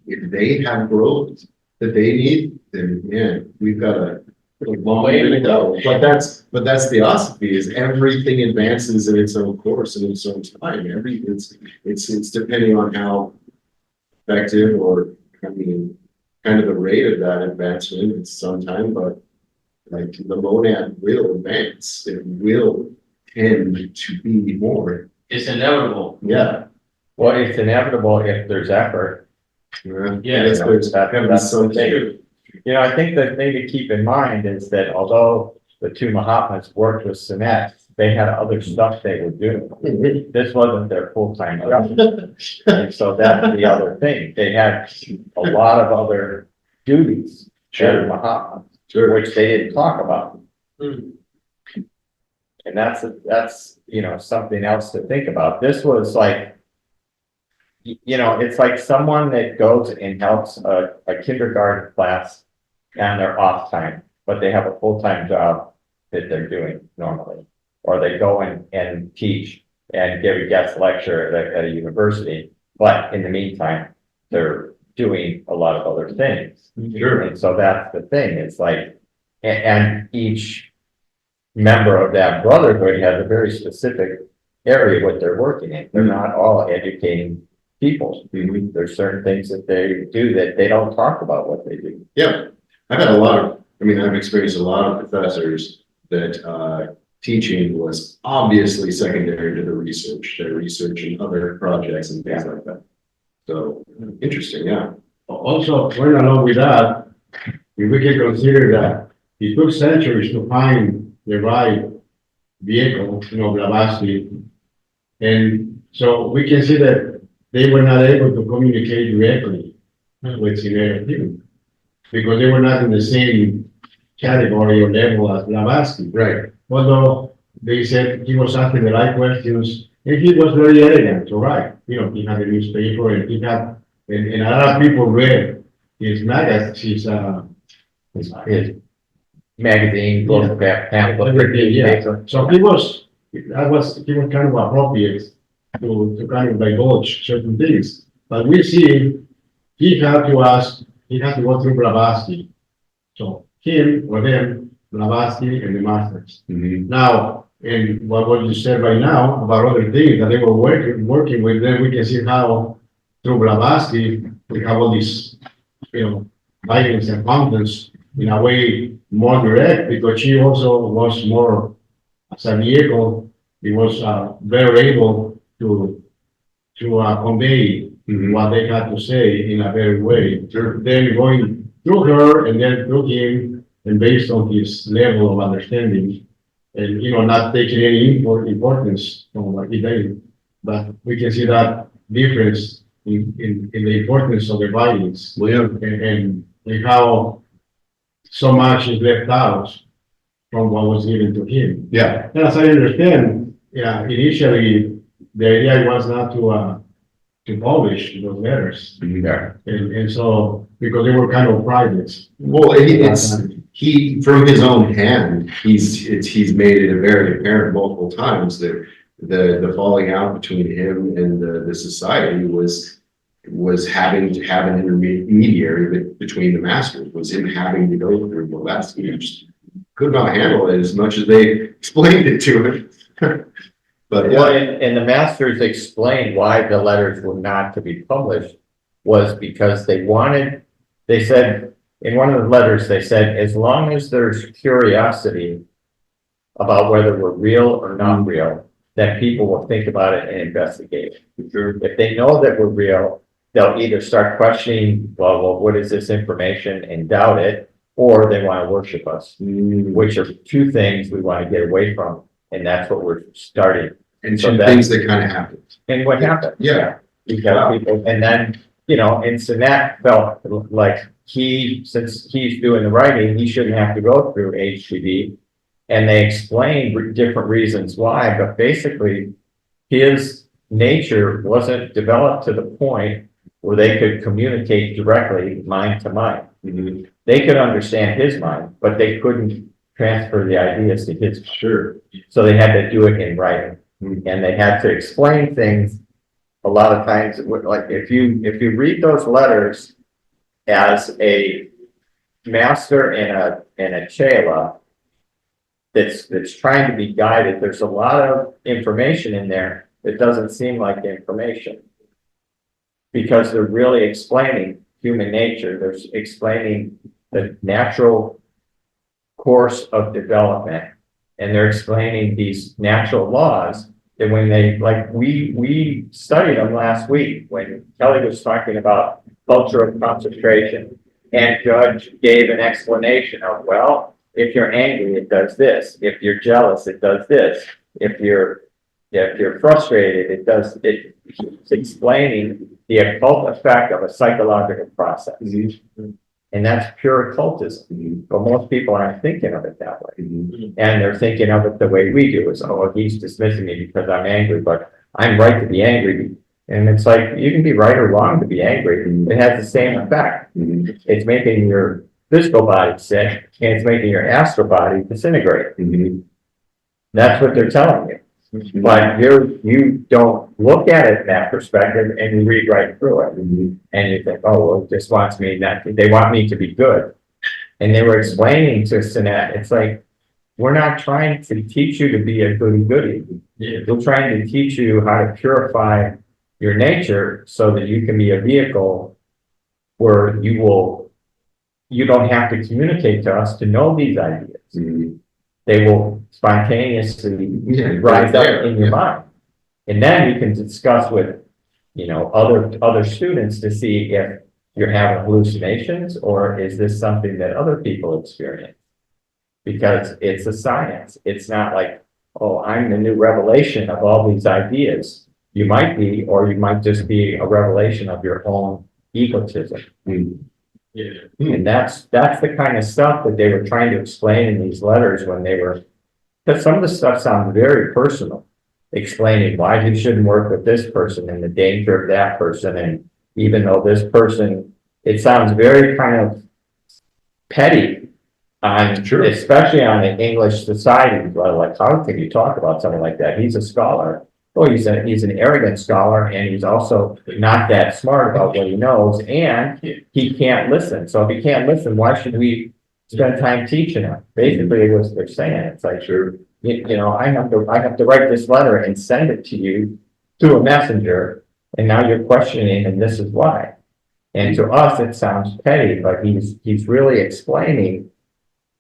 if they have growth that they need, then man, we've got a long way to go. But that's Theosophy, is everything advances in its own course and its own time. It's depending on how effective or kind of the rate of that advancement at some time, but like the monad will advance. It will tend to be more. It's inevitable. Yeah. Well, it's inevitable if there's effort. Yeah, That's the thing. I think the thing to keep in mind is that although the two Mahatmas worked with Sinet, they had other stuff they were doing. This wasn't their full-time job. And so that's the other thing. They had a lot of other duties, as Mahatmas, which they didn't talk about. And that's something else to think about. This was like, it's like someone that goes and helps a kindergarten class on their off time, but they have a full-time job that they're doing normally. Or they go and teach and give a guest lecture at a university, but in the meantime, they're doing a lot of other things. Sure. And so that's the thing. It's like, and each member of that brotherhood has a very specific area what they're working in. They're not all educating people. There's certain things that they do that they don't talk about what they do. Yeah. I've experienced a lot of professors that teaching was obviously secondary to their research and other projects and things like that. So interesting, yeah. Also, going along with that, if we can consider that it took centuries to find the right vehicle, Blavatsky, and so we can see that they were not able to communicate directly with Sinet because they were not in the same category or level as Blavatsky. Right. Although they said he was asking the right questions, and he was very elegant, all right. He had a newspaper, and he had, and a lot of people read his magazine, His magazine, book, pamphlet, yeah. So he was kind of appropriate to kind of divulge certain things. But we see he had to go through Blavatsky. So him or them, Blavatsky and the masters. Now, and what you said right now about other things that they were working with, then we can see how through Blavatsky we have all these, writings and contents in a way more direct, because she also was more as a vehicle. It was very able to convey what they had to say in a very way. Then going through her and then through him, and based on his level of understanding, and not taking any importance from what he did, but we can see that difference in the importance of the writings, and how so much is left out from what was given to him. Yeah. And as I understand, initially the idea was not to publish those letters, and so because they were kind of private. Well, he from his own hand, he's made it very apparent multiple times that the falling out between him and the society was having to have an intermediary between the masters, was him having to go through Blavatsky. He just could not handle it as much as they explained it to him. But Well, and the masters explained why the letters were not to be published was because they said in one of the letters, they said, as long as there's curiosity about whether we're real or not real, then people will think about it and investigate. If they know that we're real, they'll either start questioning, well, what is this information, and doubt it, or they want to worship us, Mm. which are two things we want to get away from. And that's what we're starting. And So two that- things that kind of happened. And what happened? Yeah. Because Wow. people, and then, you know, and so that felt like since he's doing the writing, he shouldn't have to go through HGB. And they explained different reasons why, but basically his nature wasn't developed to the point where they could communicate directly mind to mind. Mhm. They could understand his mind, but they couldn't transfer the ideas to his. Sure. So they had to do it in writing, and they had to explain things. A lot of times, like if you read those letters as a master and a chela that's trying to be guided, there's a lot of information in there that doesn't seem like information, because they're really explaining human nature. They're explaining the natural course of development, and they're explaining these natural laws that when they, like, we studied them last week when Kelly was talking about culture of concentration, and Judge gave an explanation of, well, if you're angry, it does this. If you're jealous, it does this. If you're frustrated, it does, it's explaining the occult effect of a psychological process. Mhm. And that's pure occultism. But most people aren't thinking of it that way. Mhm. And they're thinking of it the way we do, is, oh, he's dismissing me because I'm angry, but I'm right to be angry. And it's like, you can be right or wrong to be angry. It has the same effect. Mhm. It's making your physical body sick, and it's making your astral body disintegrate. Mhm. That's what they're telling you. But you don't look at it in that perspective, and you read right through it. Mhm. And you think, oh, well, this wants me not, they want me to be good. And they were explaining to Sinet, it's like, we're not trying to teach you to be a goody-goody. We're trying to teach you how to purify your nature so that you can be a vehicle where you don't have to communicate to us to know these ideas. Mhm. They will spontaneously Yeah, rise right there, up in your yeah. mind. And then you can discuss with, you know, other students to see if you're having hallucinations, or is this something that other people experience? Because it's a science. It's not like, oh, I'm the new revelation of all these ideas. You might be, or you might just be a revelation of your own egotism. Mhm. Yeah. And that's the kind of stuff that they were trying to explain in these letters when they were, because some of the stuff sounds very personal, explaining why you shouldn't work with this person and the danger of that person. And even though this person, it sounds very kind of petty on, Sure. especially on the English society. Like, how can you talk about something like that? He's a scholar. Oh, he's an arrogant scholar, and he's also not that smart about what he knows, and he can't listen. So if he can't listen, why should we spend time teaching him? Basically, what they're saying. It's like, Sure. you know, I have to write this letter and send it to you through a messenger, and now you're questioning, and this is why. And to us, it sounds petty, but he's really explaining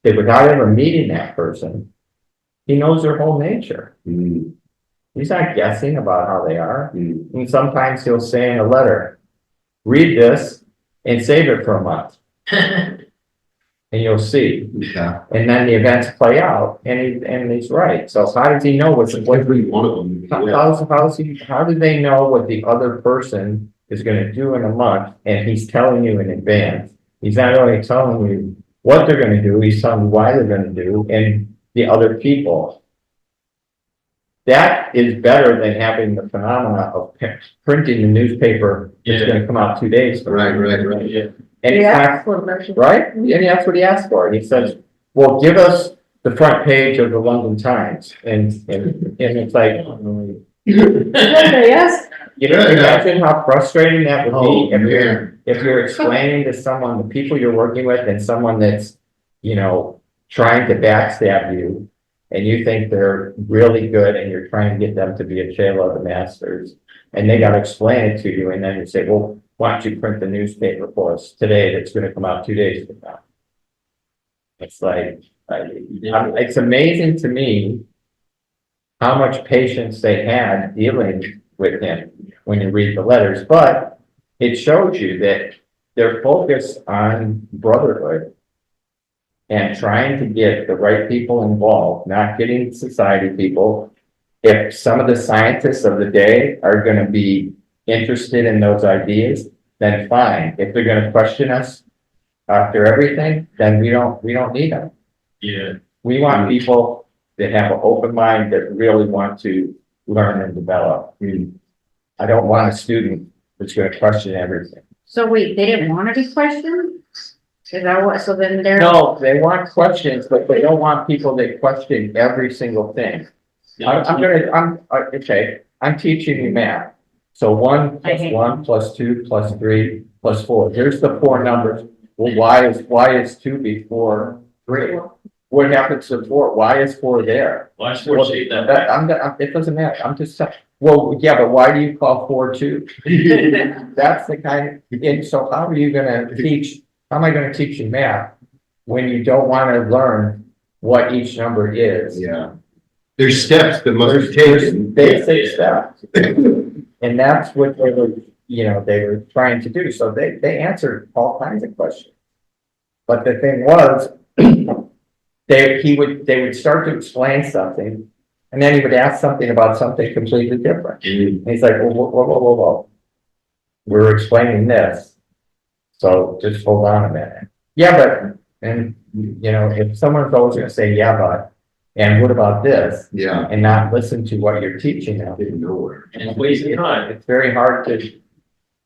that without ever meeting that person, he knows their whole nature. Mhm. He's not guessing about how they are. Mhm. And sometimes he'll say in a letter, read this and save it for a month, and you'll see. Yeah. And then the events play out, and he's right. So how does he know what's Every one of them. Yeah. how do they know what the other person is gonna do in a month, and he's telling you in advance? He's not only telling you what they're gonna do, he's telling you why they're gonna do, and the other people. That is better than having the phenomena of printing the newspaper that's Yeah. gonna come out 2 days from now. Right. Yeah. And in fact, right? And that's what he asked for. And he says, well, give us the front page of the London Times. And it's like, Yes, you know, imagine how frustrating that would Oh, be man. if you're explaining to someone, the people you're working with, and someone that's, you know, trying to backstab you, and you think they're really good, and you're trying to get them to be a chela of the masters, and they gotta explain it to you, and then you say, well, why don't you print the newspaper for us today that's gonna come out 2 days from now? It's like, it's amazing to me how much patience they had dealing with him when you read the letters, but it shows you that they're focused on brotherhood and trying to get the right people involved, not getting society people. If some of the scientists of the day are gonna be interested in those ideas, then fine. If they're gonna question us after everything, then we don't need them. Yeah. We want people that have an open mind that really want to learn and develop. I don't want a student that's gonna question everything. So wait, they didn't want to be questioned? Is that what, so then they're. No, they want questions, but they don't want people that question every single thing. Okay, I'm teaching you math. So 1 I plus hate 1 plus 2 plus 3 plus 4. Here's the 4 numbers. Well, why is 2 before 3? What happens to 4? Why is 4 there? Why should Well, we say that? it doesn't matter. I'm just saying, well, yeah, but why do you call 4 2? That's the kind of, and so how are you gonna teach, how am I gonna teach you math when you don't wanna learn what each number is? Yeah. There's steps that must be There's taken. basic steps. And that's what they were, they were trying to do. So they answered all kinds of questions. But the thing was, they would start to explain something, and then he would ask something about something completely different. And he's like, whoa. We're explaining this. So just hold on a minute. Yeah, but, and if someone's always gonna say, yeah, but, and what about this? Yeah. And not listen to what you're teaching them. Didn't know where. And wasting time. It's very hard to.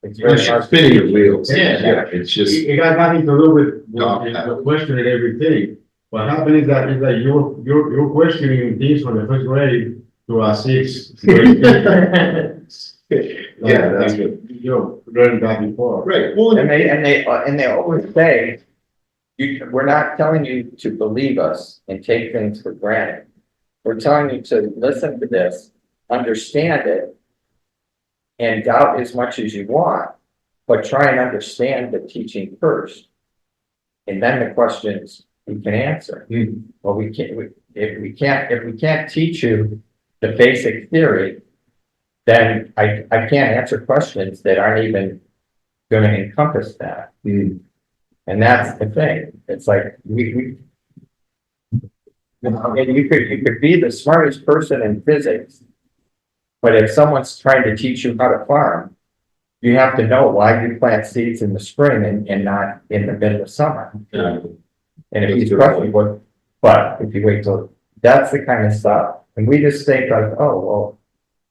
It's very It's hard. spinning your wheels. Yeah. It's just. It got nothing to do with the question and everything. What happened is that you're questioning things from the first grade to a sixth grade. Yeah, that's good. You learned that before. Right. Well, And they always say, we're not telling you to believe us and take things for granted. We're telling you to listen to this, understand it, and doubt as much as you want, but try and understand the teaching first. And then the questions you can answer. Well, if we can't teach you the basic theory, then I can't answer questions that aren't even gonna encompass that. And that's the thing. It's like and you could be the smartest person in physics, but if someone's trying to teach you how to farm, you have to know why you plant seeds in the spring and not in the middle of summer. And if you question but if you wait till, that's the kind of stuff. And we just think like, oh, well,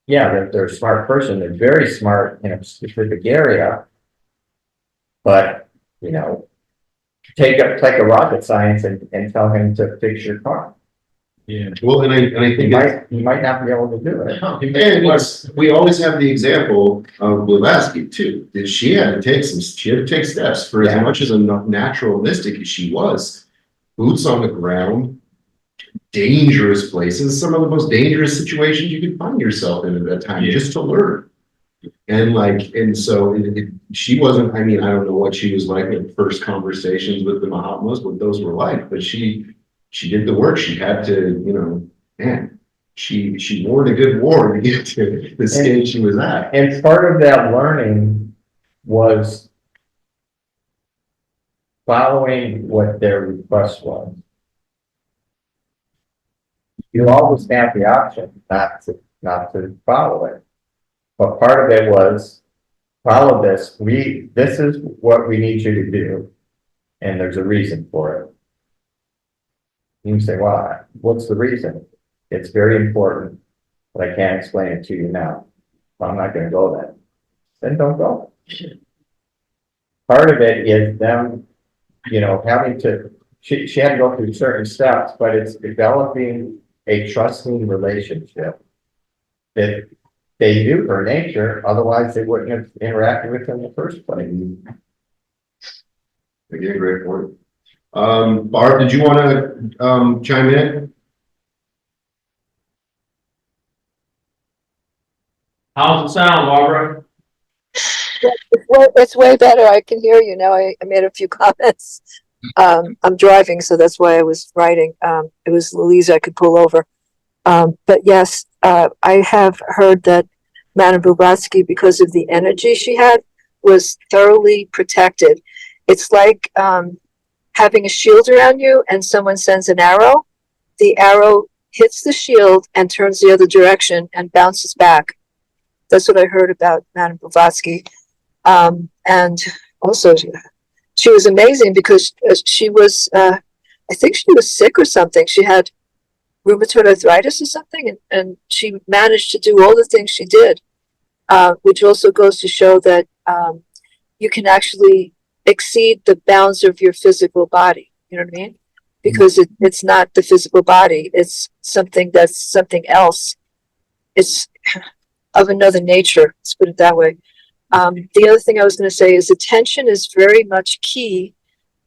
yeah, they're a smart person. They're very smart in a specific area. But, take a rocket science and tell him to fix your car. Yeah. Well, and I think You might not be able to do it. and we always have the example of Blavatsky too. That she had to take steps for as much as a naturalistic as she was. Boots on the ground, dangerous places, some of the most dangerous situations you could find yourself in at that time, just to learn. And so she wasn't, I mean, I don't know what she was like in first conversations with the Mahatmas, what those were like, but she did the work. She had to, she wore a good war to get to the stage she was at. And part of that learning was following what their request was. You always have the option not to follow it. But part of it was, follow this, this is what we need you to do, and there's a reason for it. You can say, well, what's the reason? It's very important, but I can't explain it to you now. Well, I'm not gonna go then. Then don't go. Part of it is them, having to, she had to go through certain steps, but it's developing a trusting relationship that they do for nature, otherwise they wouldn't have interacted with them in the first place. Again, great point. Barb, did you want to chime in? How's it sound, Barbara? It's way better. I can hear you now. I made a few comments. I'm driving, so that's why I was writing. It was Louise I could pull over. But yes, I have heard that Madame Blavatsky, because of the energy she had, was thoroughly protected. It's like having a shield around you and someone sends an arrow, the arrow hits the shield and turns the other direction and bounces back. That's what I heard about Madame Blavatsky. And also, she was amazing because she was, I think she was sick or something. She had rheumatoid arthritis or something, and she managed to do all the things she did, which also goes to show that you can actually exceed the bounds of your physical body. You know what I mean? Because it's not the physical body. It's something that's something else. It's of another nature. Let's put it that way. The other thing I was going to say is attention is very much key,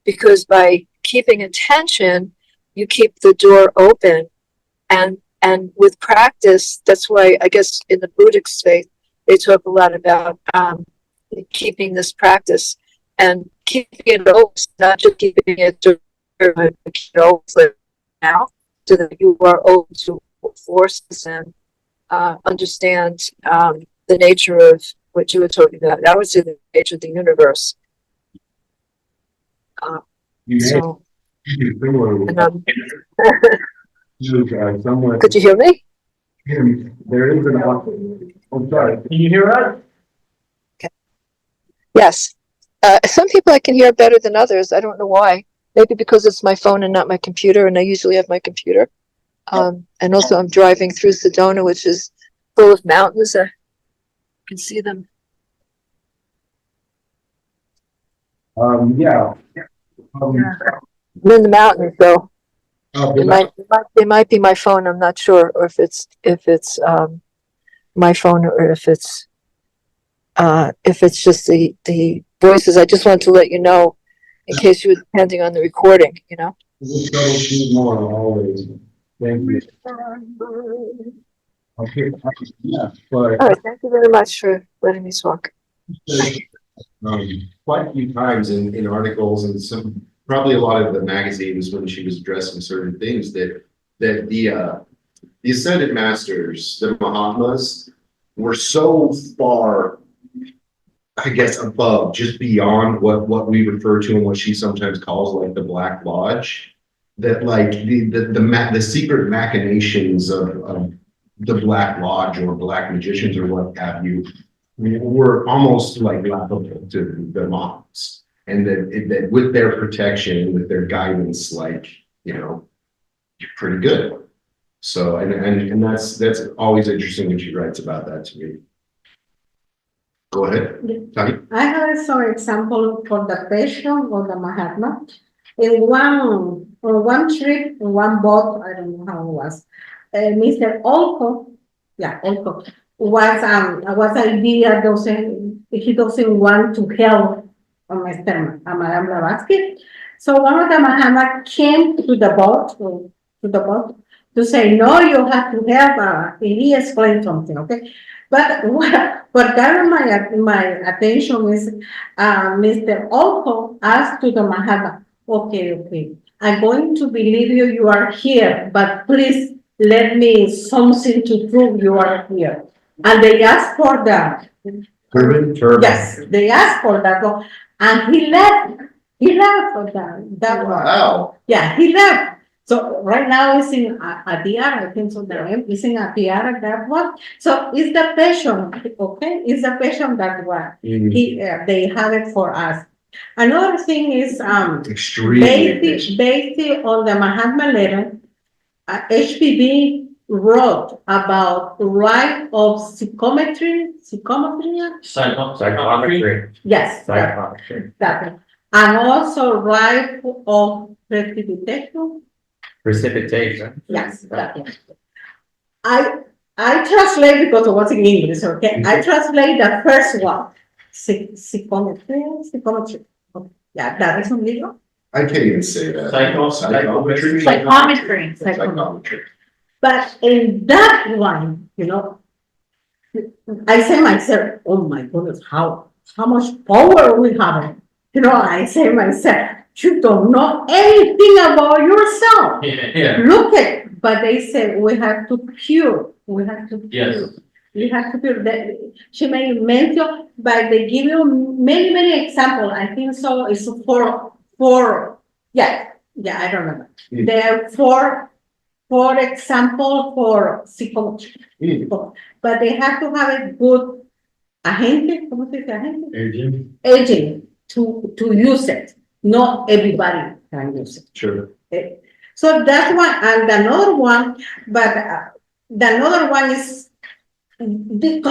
because by keeping attention, you keep the door open. And with practice, that's why I guess in the Buddhist faith, they talk a lot about keeping this practice and keeping it open, not just keeping it to now, so that you are open to forces and understand the nature of what you were talking about. I would say the nature of the universe. So, and, Somewhere, could you hear me? there is an option. I'm sorry, can you hear us? Yes. Some people I can hear better than others. I don't know why. Maybe because it's my phone and not my computer, and I usually have my computer. And also I'm driving through Sedona, which is full of mountains. I can see them. Yeah. I'm in the mountains, so it might be my phone. I'm not sure, or if it's my phone, or if it's just the voices. I just wanted to let you know in case you were depending on the recording, you know. More always. Thank you. Okay. Yeah, but All right, thank you very much for letting me talk. Quite a few times in articles and some, probably a lot of the magazines when she was addressing certain things that the ascended masters, the Mahatmas, were so far, I guess, above, just beyond what we refer to and what she sometimes calls like the Black Lodge, that like the secret machinations of the Black Lodge or Black magicians or what have you were almost like laughable to the Mahatmas, and that with their protection, with their guidance, like, you know, you're pretty good. So and that's always interesting when she writes about that to me. Go ahead, Tani. I have some example for the passion of the Mahatma. In one trip, in one boat, I don't know how it was, Mr. Olko, was idea he doesn't want to help Madame Blavatsky. So one of the Mahatma came to the boat to say, no, you have to help. He explained something, okay? But what got my attention is Mr. Olko asked to the Mahatma, okay, I'm going to believe you are here, but please let me something to prove you are here. And they asked for that. Turban. Yes, they asked for that. And he left. He left for that. Wow. Yeah, he left. So right now it's in Atiara, I think so. It's in Atiara, that one. So it's the passion, okay? It's the passion that one. They have it for us. Another thing is Extremely based on the Mahatma letter, HPV wrote about right of psychometry. Psychometry. Yes, Psychometry. that. And also right of precipitation. Precipitation. Yes, that. I translate because it was in English, okay? I translate the first one. Psychometry. Okay. Yeah, that is illegal. I can't even say that. Psychometry. Psychometry. But in that one, you know, I say myself, oh my goodness, how much power we have. You know, I say myself, you don't know anything about yourself. Yeah. Look at, but they say we have to cure. We have to cure. Yes. We have to cure. That she made mention, but they give you many examples. I think so. It's four Yeah, yeah, I remember. Hmm. There are for example, for psychology. But they have to have a good agente, ¿cómo se dice agente? Aging. Agent to use it. Not everybody can use it. Sure. Okay. So that's one, and another one, but the another one is totally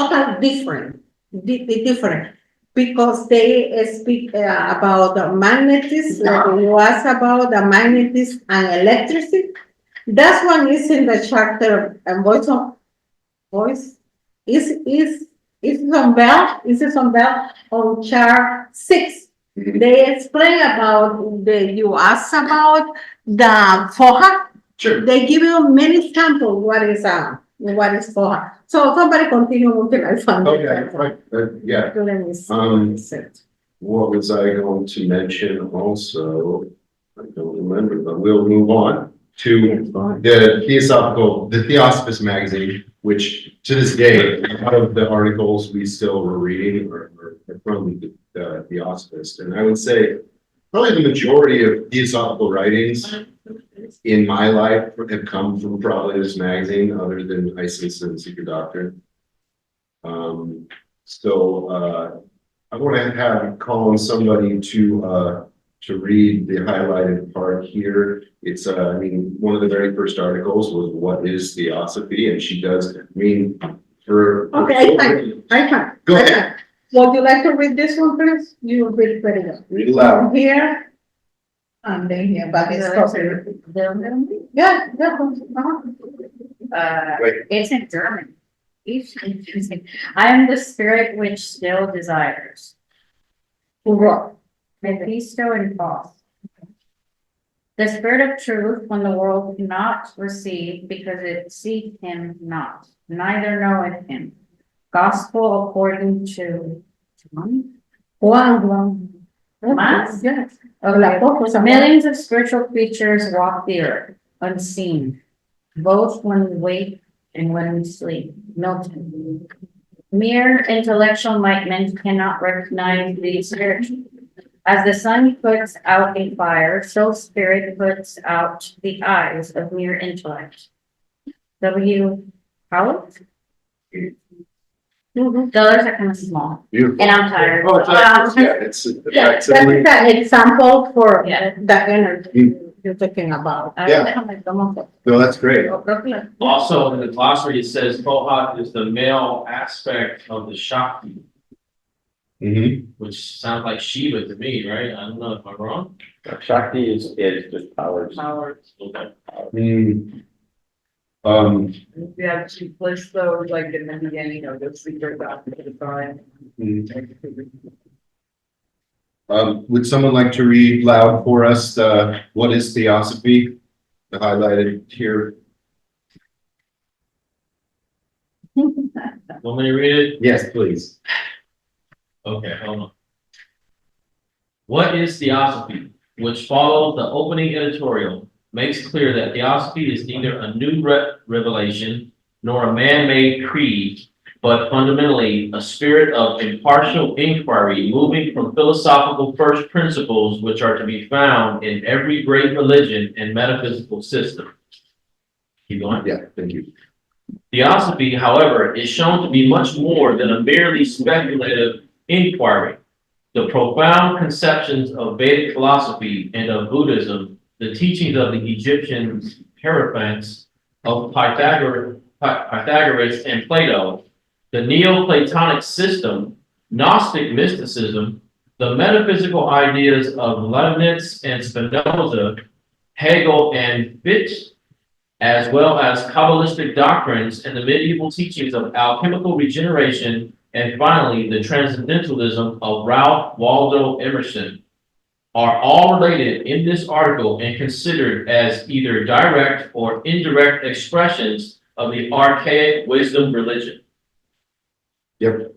different, different, because they speak about the magnetism. You ask about the magnetism and electricity. That one is in the chapter and voice is on bell on chart 6. They explain about you ask about the foha. Sure. They give you many samples what is foha. So somebody continue until I find Okay, it. right, yeah. Let me see Um, what it said. What was I going to mention also? I don't remember, but we'll move on to the Theosophist magazine, which to this day, a lot of the articles we still were reading are from the Theosophist. And I would say probably the majority of Theosophical writings in my life have come from probably this magazine, other than Isis and Secret Doctrine. I want to have call somebody to read the highlighted part here. It's I mean, one of the very first articles was "What is Theosophy?" and she does for. Okay, I can. Go ahead. Would you like to read this one first? You will read it very well. Read it loud. From here, and then here, but it's possible. Yeah, yeah. Wait. It's in German. It's interesting. I am the spirit which still desires. What? Mephisto and false. The spirit of truth, when the world cannot receive, because it seeth him not, neither knoweth him. Gospel according to Juan. Mas? Yes. Okay. Millions of spiritual creatures walk the earth, unseen, both when we wake and when we sleep. Milton. Mere intellectual enlightenment cannot recognize the spiritual. As the sun puts out a fire, so spirit puts out the eyes of mere intellect. W. Howard? The others are kind of small, Beautiful. and I'm tired. Oh, it's Yeah, that's an example for Yeah. the energy you're talking about. No, that's great. Also, in the glossary, it says Bohat is the male aspect of the Shakti, Mm-hmm. which sounds like Shiva to me, right? I don't know if I'm wrong. Shakti is just powers. Okay. Yeah, she lists those like in the beginning of the secret doctrine. Would someone like to read loud for us, what is Theosophy? The highlighted here. Want me to read it? Yes, please. Okay, hold on. What is Theosophy? Which follows the opening editorial, makes clear that Theosophy is neither a new revelation nor a man-made creed, but fundamentally a spirit of impartial inquiry moving from philosophical first principles which are to be found in every great religion and metaphysical system. Keep going. Yeah, thank you. Theosophy, however, is shown to be much more than a merely speculative inquiry. The profound conceptions of Vedic philosophy and of Buddhism, the teachings of the Egyptian Hierophants, of Pythagoras and Plato, the Neoplatonic system, Gnostic mysticism, the metaphysical ideas of Leibniz and Spinoza, Hegel and Fichte, as well as Kabalistic doctrines and the medieval teachings of alchemical regeneration, and finally, the Transcendentalism of Ralph Waldo Emerson, are all related in this article and considered as either direct or indirect expressions of the archaic wisdom religion. Yep.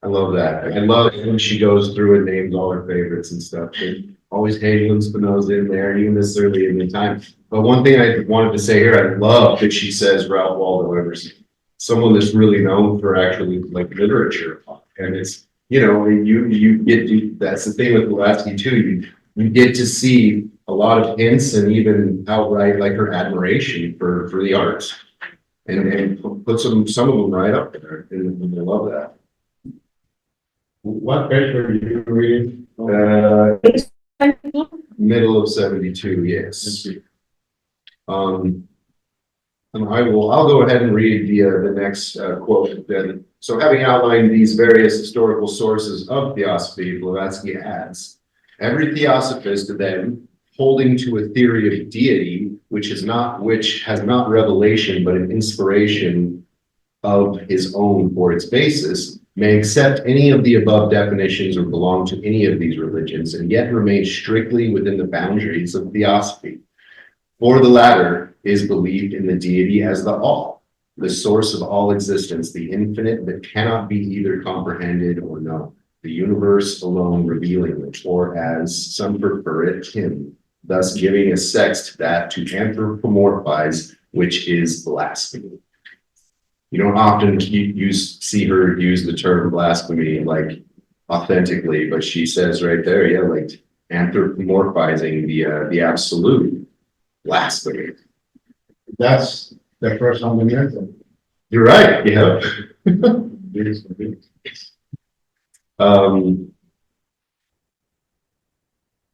I love that. I love when she goes through and names all her favorites and stuff. There's always Hegel and Spinoza in there, even this early in the time. But one thing I wanted to say here, I love that she says Ralph Waldo Emerson, someone that's really known for actually like literature. And it's, you know, you get to, that's the thing with Blavatsky too, you get to see a lot of hints and even outright like her admiration for the arts. And put some of them right up there, and I love that. What page were you reading? Middle of 72, yes. And I'll go ahead and read the next quote then. So having outlined these various historical sources of Theosophy, Blavatsky adds, every Theosophist then, holding to a theory of deity, which has not revelation, but an inspiration of his own for its basis, may accept any of the above definitions or belong to any of these religions, and yet remain strictly within the boundaries of Theosophy. For the latter is believed in the deity as the all, the source of all existence, the infinite that cannot be either comprehended or known, the universe alone revealing it, or as some prefer it, him, thus giving a sex to that to anthropomorphize, which is blasphemy. You don't often see her use the term blasphemy like authentically, but she says right there, yeah, like anthropomorphizing the absolute blasphemy. That's the first fundamental. You're right, yeah.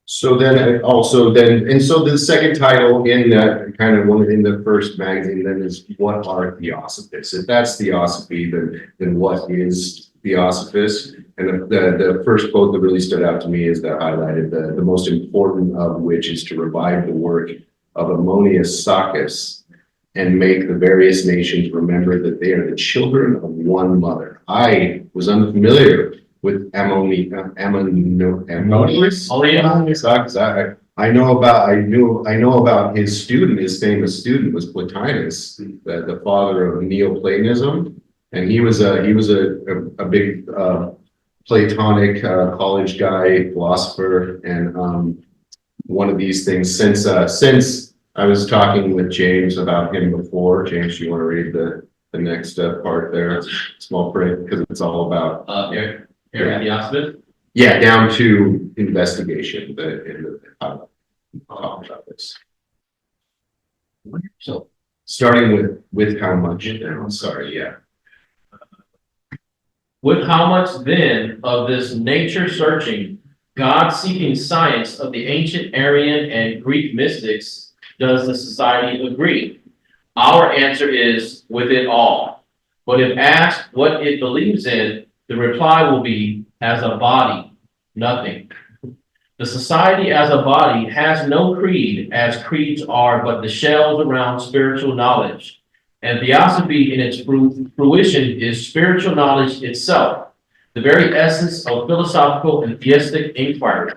So then also then, and so the second title in that kind of one in the first magazine then is what are Theosophists? If that's Theosophy, then what is Theosophist? And the first quote that really stood out to me is that highlighted the most important of which is to revive the work of Ammonius Saccas and make the various nations remember that they are the children of one mother. I was unfamiliar with Ammonius Saccas. I know about his student. His famous student was Plotinus, the father of Neoplatonism, and he was a big Platonic college guy, philosopher, and one of these things. Since I was talking with James about him before. James, you want to read the next part there? Small print, because it's all about Theosophist? Yeah, down to investigation. Talk about this. So starting with how much now? Sorry, yeah. With how much then of this nature searching, God seeking science of the ancient Aryan and Greek mystics does the society agree? Our answer is with it all. But if asked what it believes in, the reply will be as a body, nothing. The society as a body has no creed, as creeds are but the shells around spiritual knowledge. And Theosophy in its fruition is spiritual knowledge itself, the very essence of philosophical and theistic inquiry.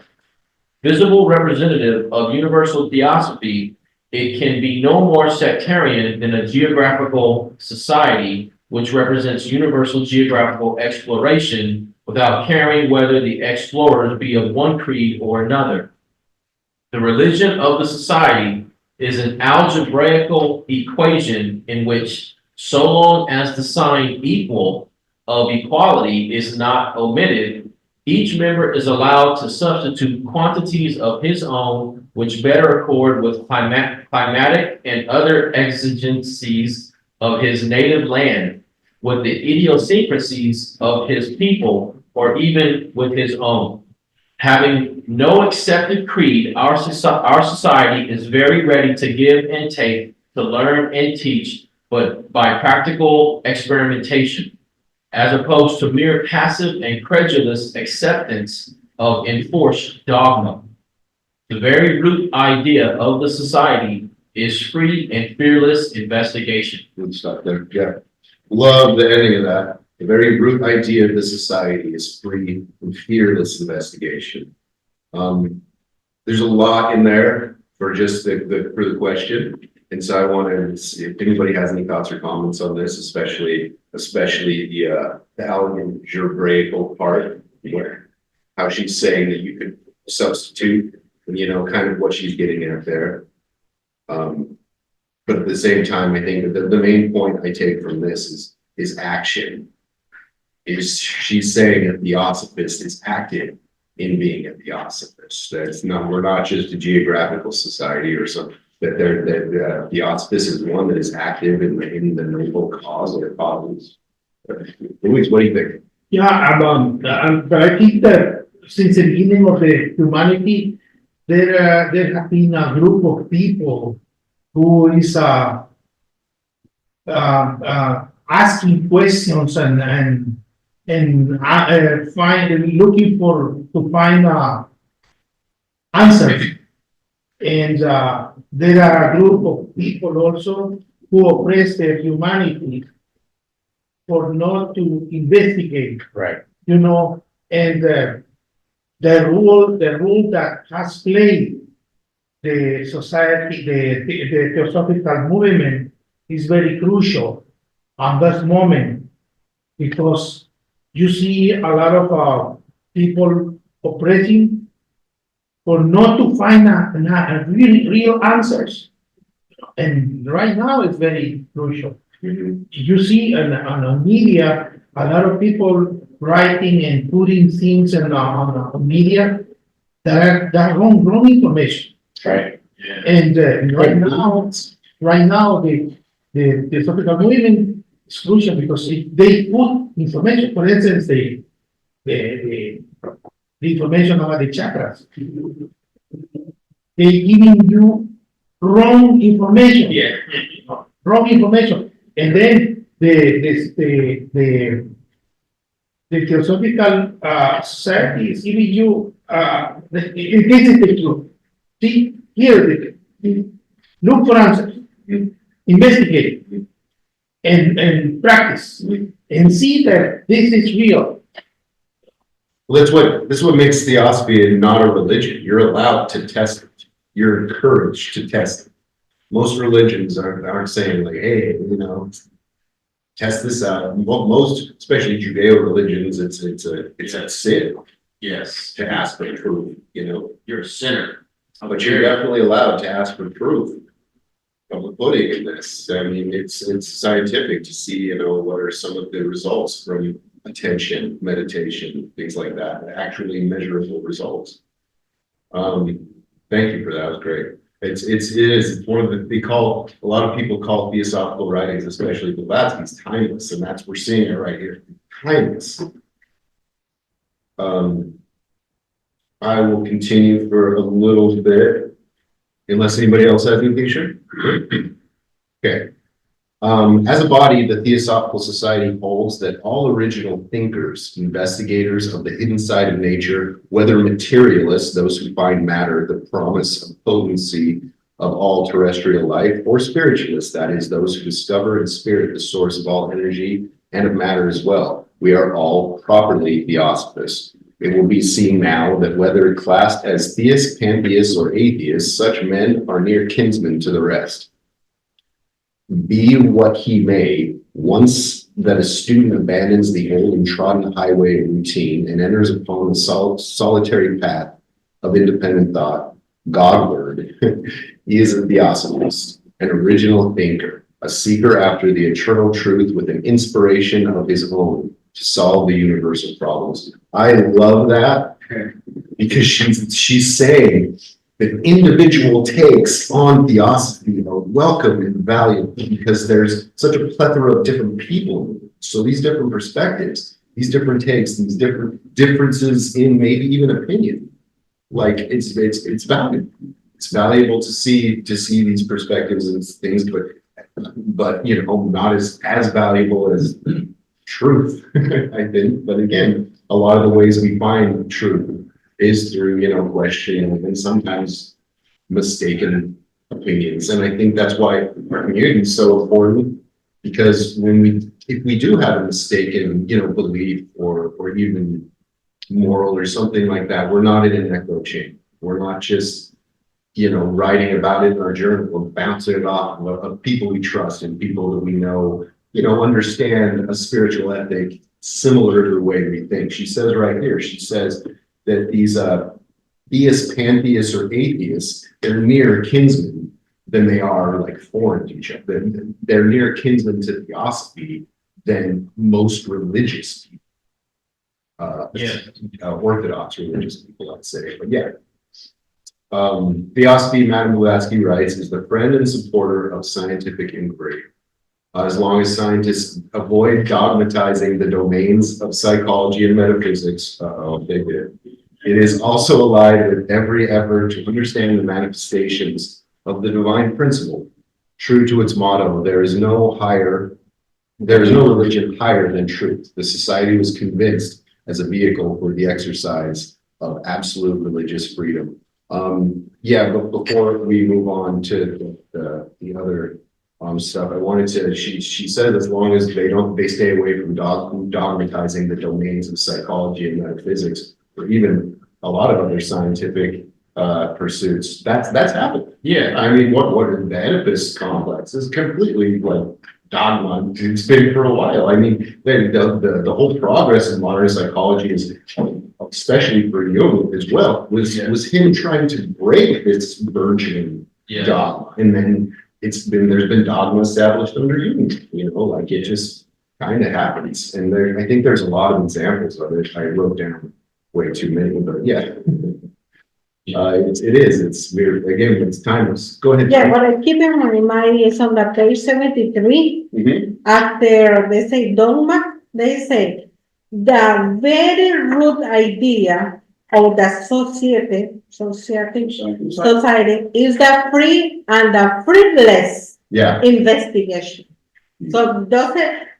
Visible representative of universal Theosophy, it can be no more sectarian than a geographical society which represents universal geographical exploration without caring whether the explorers be of one creed or another. The religion of the society is an algebraical equation in which, so long as the sign equal of equality is not omitted, each member is allowed to substitute quantities of his own which better accord with climatic and other exigencies of his native land, with the idiosyncrasies of his people, or even with his own. Having no accepted creed, our society is very ready to give and take, to learn and teach, but by practical experimentation, as opposed to mere passive and credulous acceptance of enforced dogma. The very root idea of the society is free and fearless investigation. Good stuff there. Yeah. Love the ending of that. The very root idea of the society is free and fearless investigation. There's a lot in there for just for the question. And so I want to see if anybody has any thoughts or comments on this, especially the algebraical part, where how she's saying that you could substitute, kind of what she's getting at there. But at the same time, I think that the main point I take from this is action. She's saying that the Theosophist is active in being a Theosophist. That's not, we're not just a geographical society or something, that Theosophist is one that is active in the noble cause of causes. Luis, what do you think? Yeah, but I think that since the beginning of the humanity, there have been a group of people who is asking questions and looking to find answers. And there are a group of people also who oppress their humanity for not to investigate, Right. you know, and the rule that has played the society, the Theosophical movement is very crucial at this moment, because you see a lot of people oppressing for not to find a real answers. And right now it's very crucial. You see on the media, a lot of people writing and putting things on media that are wrong information. Right. And right now the Theosophical movement is crucial because they put information, for instance, the information about the chakras. They giving you wrong information. Yeah. Wrong information. And then the Theosophical society is giving you this is the truth. See, here, look for answers, investigate, and practice, and see that this is real. Well, this is what makes Theosophy not a religion. You're allowed to test it. You're encouraged to test it. Most religions aren't saying like, hey, you know, test this out. Well, most, especially Judeo religions, it's a sin. Yes. To ask for proof, you know. You're a sinner. But you're definitely allowed to ask for proof of the footing in this. I mean, it's scientific to see, you know, what are some of the results from attention, meditation, things like that, actually measurable results. Thank you for that. It was great. It's one of the, a lot of people call Theosophical writings, especially Blavatsky's, timeless, and we're seeing it right here. Timeless. I will continue for a little bit, unless anybody else has anything, sure. Okay. As a body, the Theosophical Society holds that all original thinkers, investigators of the hidden side of nature, whether materialists, those who find matter the promise of potency of all terrestrial life, or spiritualists, that is, those who discover in spirit the source of all energy and of matter as well, we are all properly Theosophists. It will be seen now that whether classed as theists, pantheists, or atheists, such men are near kinsmen to the rest. Be what he may, once that a student abandons the old and trodden highway of routine and enters upon the solitary path of independent thought, Godward, he is a Theosophist, an original thinker, a seeker after the eternal truth with an inspiration of his own to solve the universal problems. I love that because she's saying that individual takes on Theosophy are welcome and valuable because there's such a plethora of different people. So these different perspectives, these different takes, these different differences in maybe even opinion, like it's valuable. It's valuable to see these perspectives and things, but you know, not as valuable as truth, I think. But again, a lot of the ways we find truth is through, you know, questioning and sometimes mistaken opinions. And I think that's why our community is so important, because if we do have a mistaken, you know, belief or even moral or something like that, we're not in an echo chamber. We're not just, you know, writing about it in our journal, we're bouncing it off of people we trust and people that we know, you know, understand a spiritual ethic similar to the way we think. She says right here, she says that these theists, pantheists, or atheists, they're nearer kinsmen than they are like foreign to each other. They're nearer kinsmen to Theosophy than most religious people. orthodox religious people, I'd say, but yeah. Theosophy, Madame Blavatsky writes, is the friend and supporter of scientific inquiry. As long as scientists avoid dogmatizing the domains of psychology and metaphysics, they did. It is also allied with every effort to understand the manifestations of the divine principle. True to its motto, there is no religion higher than truth. The society was convinced as a vehicle for the exercise of absolute religious freedom. Yeah, but before we move on to the other stuff, I wanted to, she said as long as they stay away from dogmatizing the domains of psychology and metaphysics, or even a lot of other scientific pursuits, that's happened. Yeah, I mean, what is the Oedipus complex is completely like dogma. It's been for a while. I mean, the whole progress in modern psychology is, especially for Jung as well, was him trying to break this burgeoning dogma. And then there's been dogma established under Jung, like it just kind of happens. And I think there's a lot of examples of it. I wrote down way too many, but yeah. It's weird. Again, it's timeless. Go ahead. Yeah, what I keep in my mind is on the page 73, after they say dogma, they say the very root idea of the society is the free and the fruitless investigation. So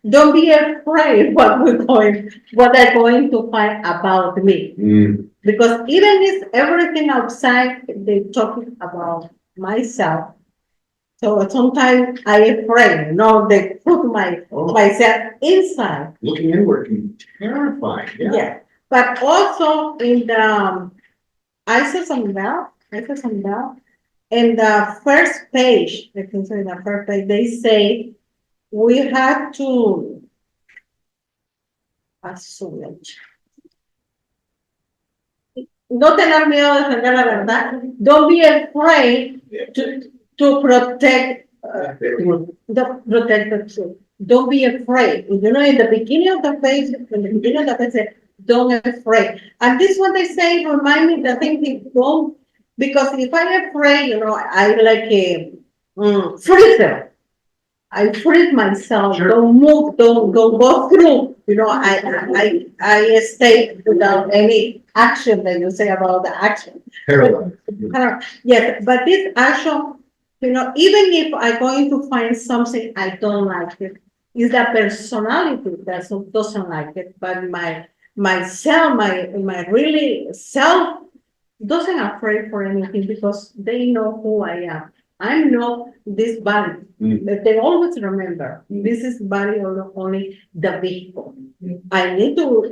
don't be afraid what they're going to find about me. Because even if everything outside, they talking about myself. So sometimes I afraid, they put myself inside. Looking inward can be terrifying. Yeah. But also in the, I saw some doubt, in the first page, they say, we have to no tener miedo de defender la verdad. Don't be afraid to protect the truth. Don't be afraid. In the beginning of the page, don't be afraid. And this one they say remind me the thing they don't, because if I'm afraid, I like a freezer. I freeze myself. Sure. Don't move. Don't go through. I stay without any action that you say about the action. Yes, but this action, even if I'm going to find something I don't like it, is the personality that doesn't like it, but myself, my really self doesn't afraid for anything because they know who I am. I'm not this body. But they always remember this is body only the vehicle. I need to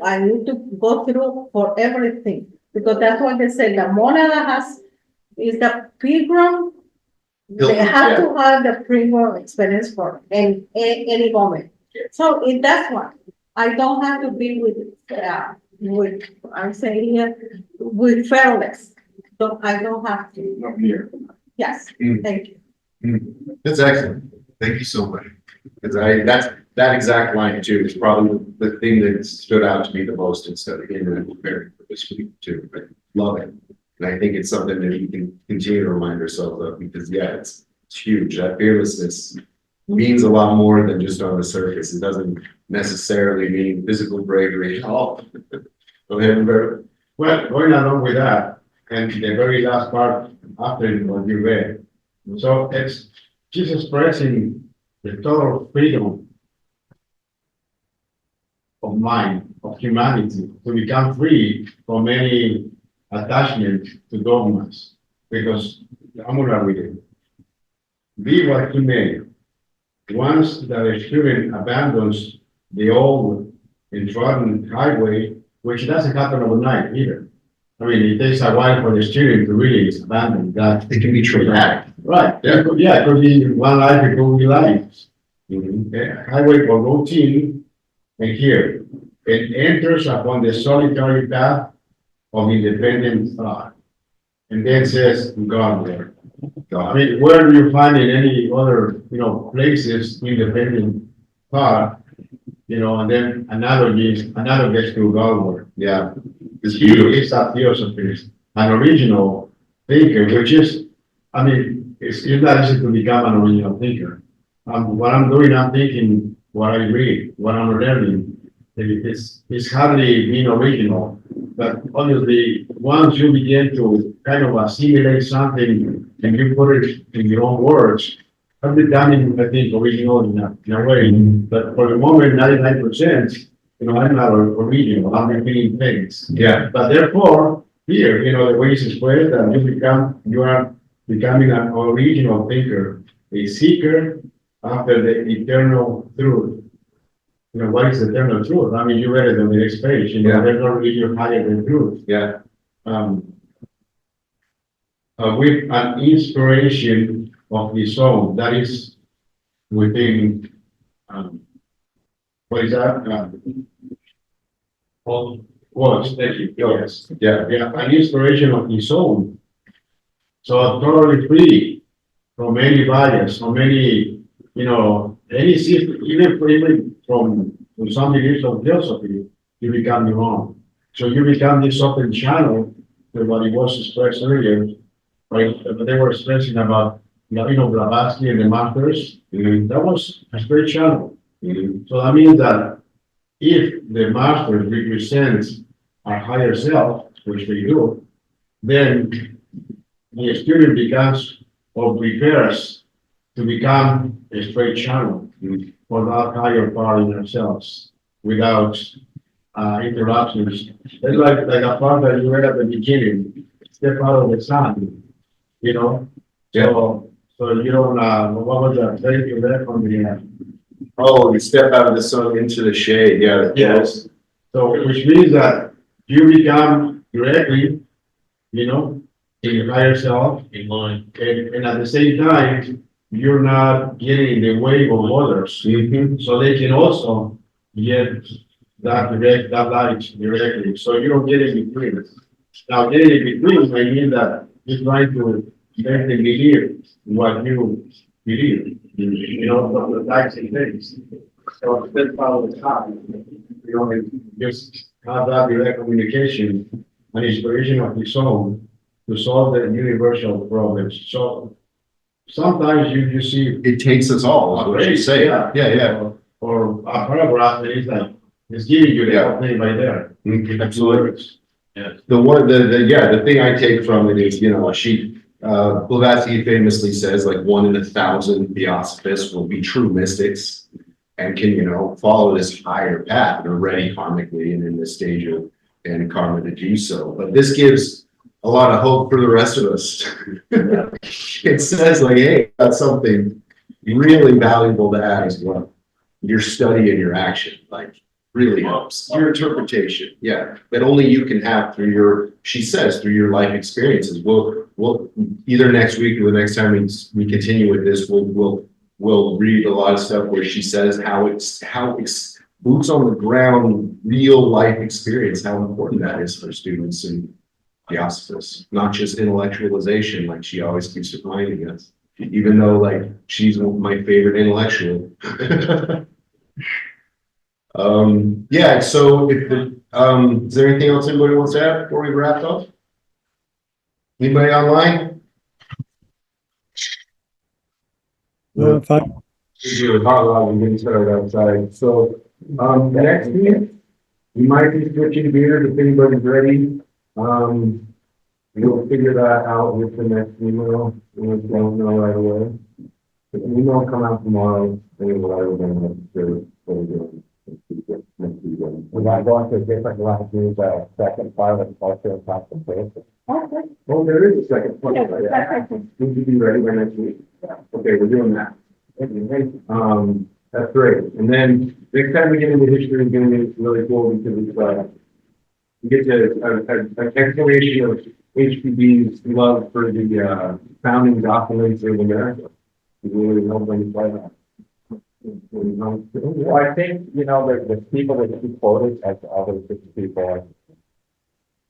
go through for everything because that's what they say. The monad is the pilgrim. They have to have the pilgrim experience for any moment. So in that one, I don't have to be with I'm saying here with fearless. So I don't have to. Yes, thank you. That's excellent. Thank you so much. Because that exact line too is probably the thing that stood out to me the most in studying and preparing for this week too. I love it. And I think it's something that we can continue to remind ourselves of because it's huge. That fearlessness means a lot more than just on the surface. It doesn't necessarily mean physical bravery at all. Go ahead, Humberto. Well, going along with that, and the very last part after what you read. So she's expressing the total freedom of mind, of humanity, to become free from any attachment to dogmas. Because I'm gonna read it. Be what he may. Once that a student abandons the old and trodden highway, which doesn't happen overnight either. I mean, it takes a while for the student to really abandon that. It can be traumatic. Right. Yeah, it could be one life, it could be lives. Highway for routine, and here it enters upon the solitary path of independent thought. And then says, God there. I mean, where do you find in any other, places independent thought you know, and then another gets to Galway. Yeah. It's He beautiful. is a theosophist, an original thinker, which is, I mean, it's not easy to become an original thinker. What I'm doing, I'm thinking what I read, what I'm learning. It's hardly being original, but obviously, once you begin to kind of assimilate something and you put it in your own words, I'm becoming, I think, original in a way. But for the moment, 99%, you know, I'm not original. I'm repeating things. Yeah. But therefore, here, you know, the way it's expressed, that you are becoming an original thinker, a seeker after the eternal truth. You know, what is eternal truth? I mean, you read it on the next page, you know, Yeah. there's no religion higher than truth. Yeah. With an inspiration of his own, that is within, what is that? Words, thank you, yes. Yeah. Yeah, an inspiration of his own. So totally free from any bias, from any, you know, any system, even from some beliefs of philosophy, you become your own. So you become this open channel to what it was expressed earlier, right? They were expressing about, you know, Blavatsky and the masters. That was a straight channel. So that means that if the master represents our higher self, which we do, then the student becomes or prepares to become a straight channel for that higher part in ourselves without interruptions. It's like a part that you read at the beginning, step out of the sun, you know? So you don't, what was that? Thank you there from the, Oh, you step out of the sun into the shade. Yeah. yes. So, which means that you become directly, you know, in your higher self, In line. and at the same time, you're not getting in the way of others. So they can also get that light directly. So you don't get in between. Now, getting in between may mean that you're trying to make them believe what you believe, you know, the types and things. So that's part of the time, you know, and just have that direct communication and inspiration of his own to solve the universal problems. So sometimes you see. It takes us all, is what you say. Yeah. Yeah. Or a paragraph that is like, it's giving you the Yeah. whole thing right there. Absolutely. The thing I take from it is, you know, Blavatsky famously says like 1 in 1,000 Theosophists will be true mystics and can, you know, follow this higher path and are ready karmically and in this stage of and karma to do so. But this gives a lot of hope for the rest of us. It says like, hey, that's something really valuable to add as well. Your study and your action, like, really helps. Your interpretation, yeah, that only you can have through your, she says, through your life experiences. We'll either next week or the next time we continue with this, we'll read a lot of stuff where she says how it's boots on the ground, real life experience, how important that is for students and Theosophists, not just intellectualization, like she always keeps reminding us, even though like she's my favorite intellectual. Yeah, so if is there anything else anybody wants to add before we wrap up? Anybody online? Fine. We're getting started outside. So, next week, we might be switching gears if anybody's ready. We'll figure that out with the next email. We don't know right away. The email will come out tomorrow. And we're going to do what we're doing. We're not going to a different last news, second file of cultural concentration. Okay. Well, there is a second file. Yes, okay. Need to be ready by next week. Okay, we're doing that. That's great. And then next time we get into history, it's going to be really cool because it's, we get to an explanation of HPB's love for the founding documents of America. We really know when why that. Well, I think, you know, the people that you quoted as other six people,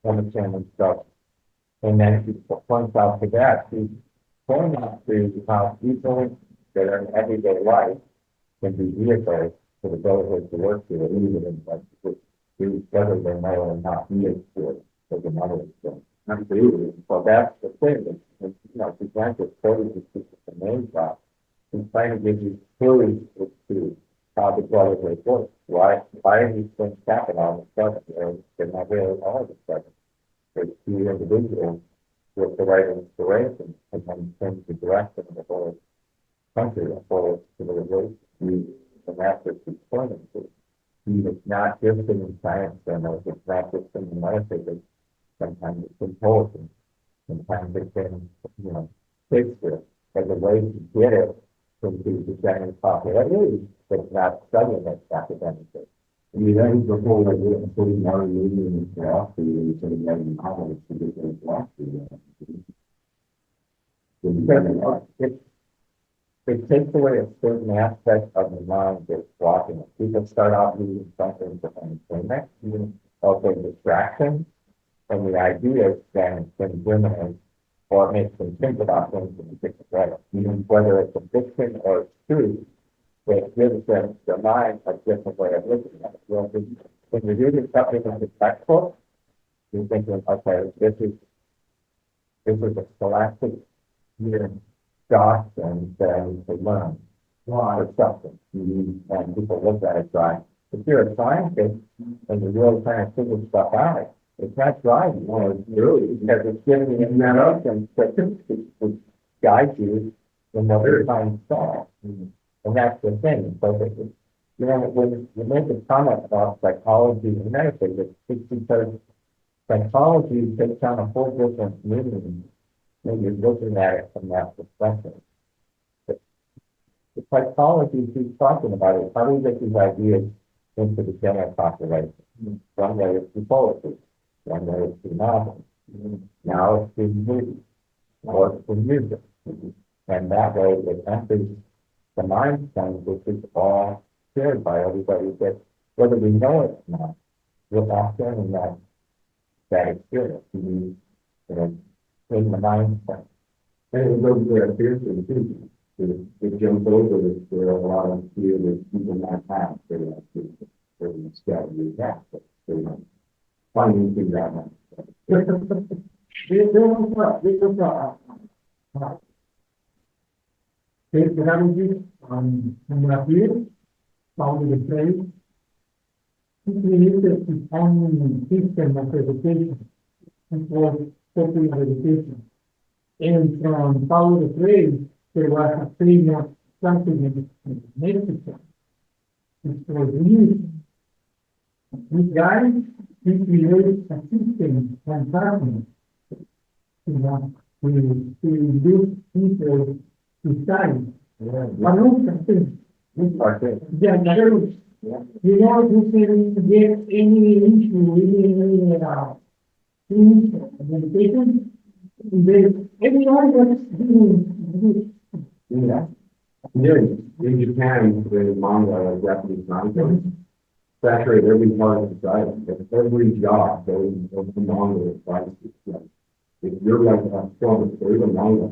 Emerson and stuff, and then he points out to that, he's pointing out to how people that are in everyday life can be vehicles for the brotherhood to work through it, even in like, whether they may or not be it for the mother. Absolutely. So that's the thing, you know, if you grant this totally just the main job, he's trying to give you clues as to how the brotherhood works. Why are these things happening all of a sudden? They're not really all of a sudden. There's two individuals with the right inspiration and then change the direction of the whole country, the whole civilization. And that's what he's pointing to. It's not just in science, and it's not just in metaphysics. Sometimes it's in poetry. Sometimes it's in, you know, Shakespeare. There's a way to get it into the general population, but it's not studying it academically. I mean, that was the whole idea of putting modern media in philosophy and sort of letting knowledge to get their philosophy. It takes away a certain aspect of the mind that's blocking it. People start out using something for entertainment, even also distraction, and the ideas then can eliminate or make them think about things in a different way. Even whether it's a fiction or it's truth, it gives them the mind a different way of looking at it. Well, when you're reading something in the textbook, you're thinking, okay, this is a scholastic year doctrine that we could learn or something. And people look at it dry. If you're a scientist and you're really trying to figure stuff out, it's not dry anymore. It's really because it's giving you information to guide you in what you're trying to solve. And that's the thing. So, you know, when you make a comment about psychology and metaphysics, it's because psychology takes on a whole different meaning when you're looking at it from that perspective. The psychology keeps talking about it. How do we get these ideas into the general population? One way is through poetry, one way is through novels. Now it's through movies, or through music. And that way it enters the mind center, which is all shared by everybody, that whether we know it or not, we're all sharing that experience. You know, in the mind center. And it goes to that fearsome too. It jumps over this, there are a lot of fear that people might have. They're scary that, but they're not finding things out now. Pedagogy on la piel, found the place. He created his own system of education. It was popular education. And from Paulo Freire, there was a famous something in Mexico. It was new. This guy, he created a system and government. You know, we induce people to study. But also, yeah, you know, you can get any issue, any meditation. Everyone was doing Yeah. In Japan, the manga, Japanese manga, saturate every part of society. Every job, there's a manga advice. If you're like a strong, there's a manga.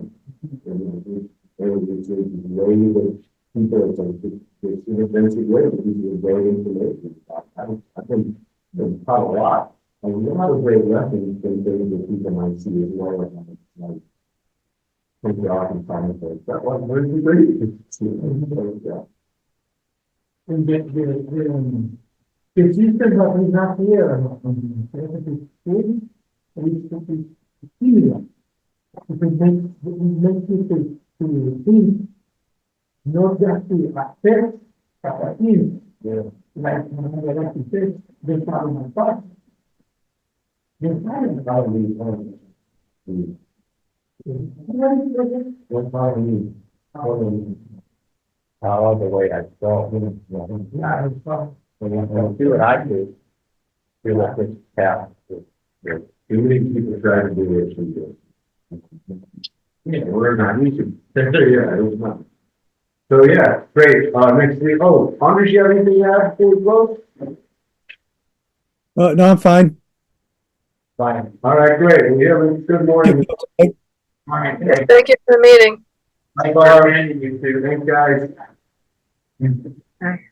There's a way that people, it's an offensive way that people are very information. I think it's taught a lot. And a lot of great lessons and things that people might see as well. Like, think the art and science, that one very great. and the system that we have here, is similar. It makes you to think, not just to accept, but to think. Yeah. Like to say, they are my thoughts. They are How do we, what part of me? How the way I felt. yeah, it's fun. And do what I do. Feel like this path. Too many people try to do what we do. Yeah, we're not used to. Yeah, it was not. So yeah, great. Next week. Oh, Anders, you have anything to add before we close? No, I'm fine. Fine. All right, great. Well, you have a good morning. All right. Thank you for the meeting. Bye, Laura. You too. Thanks, guys. Bye.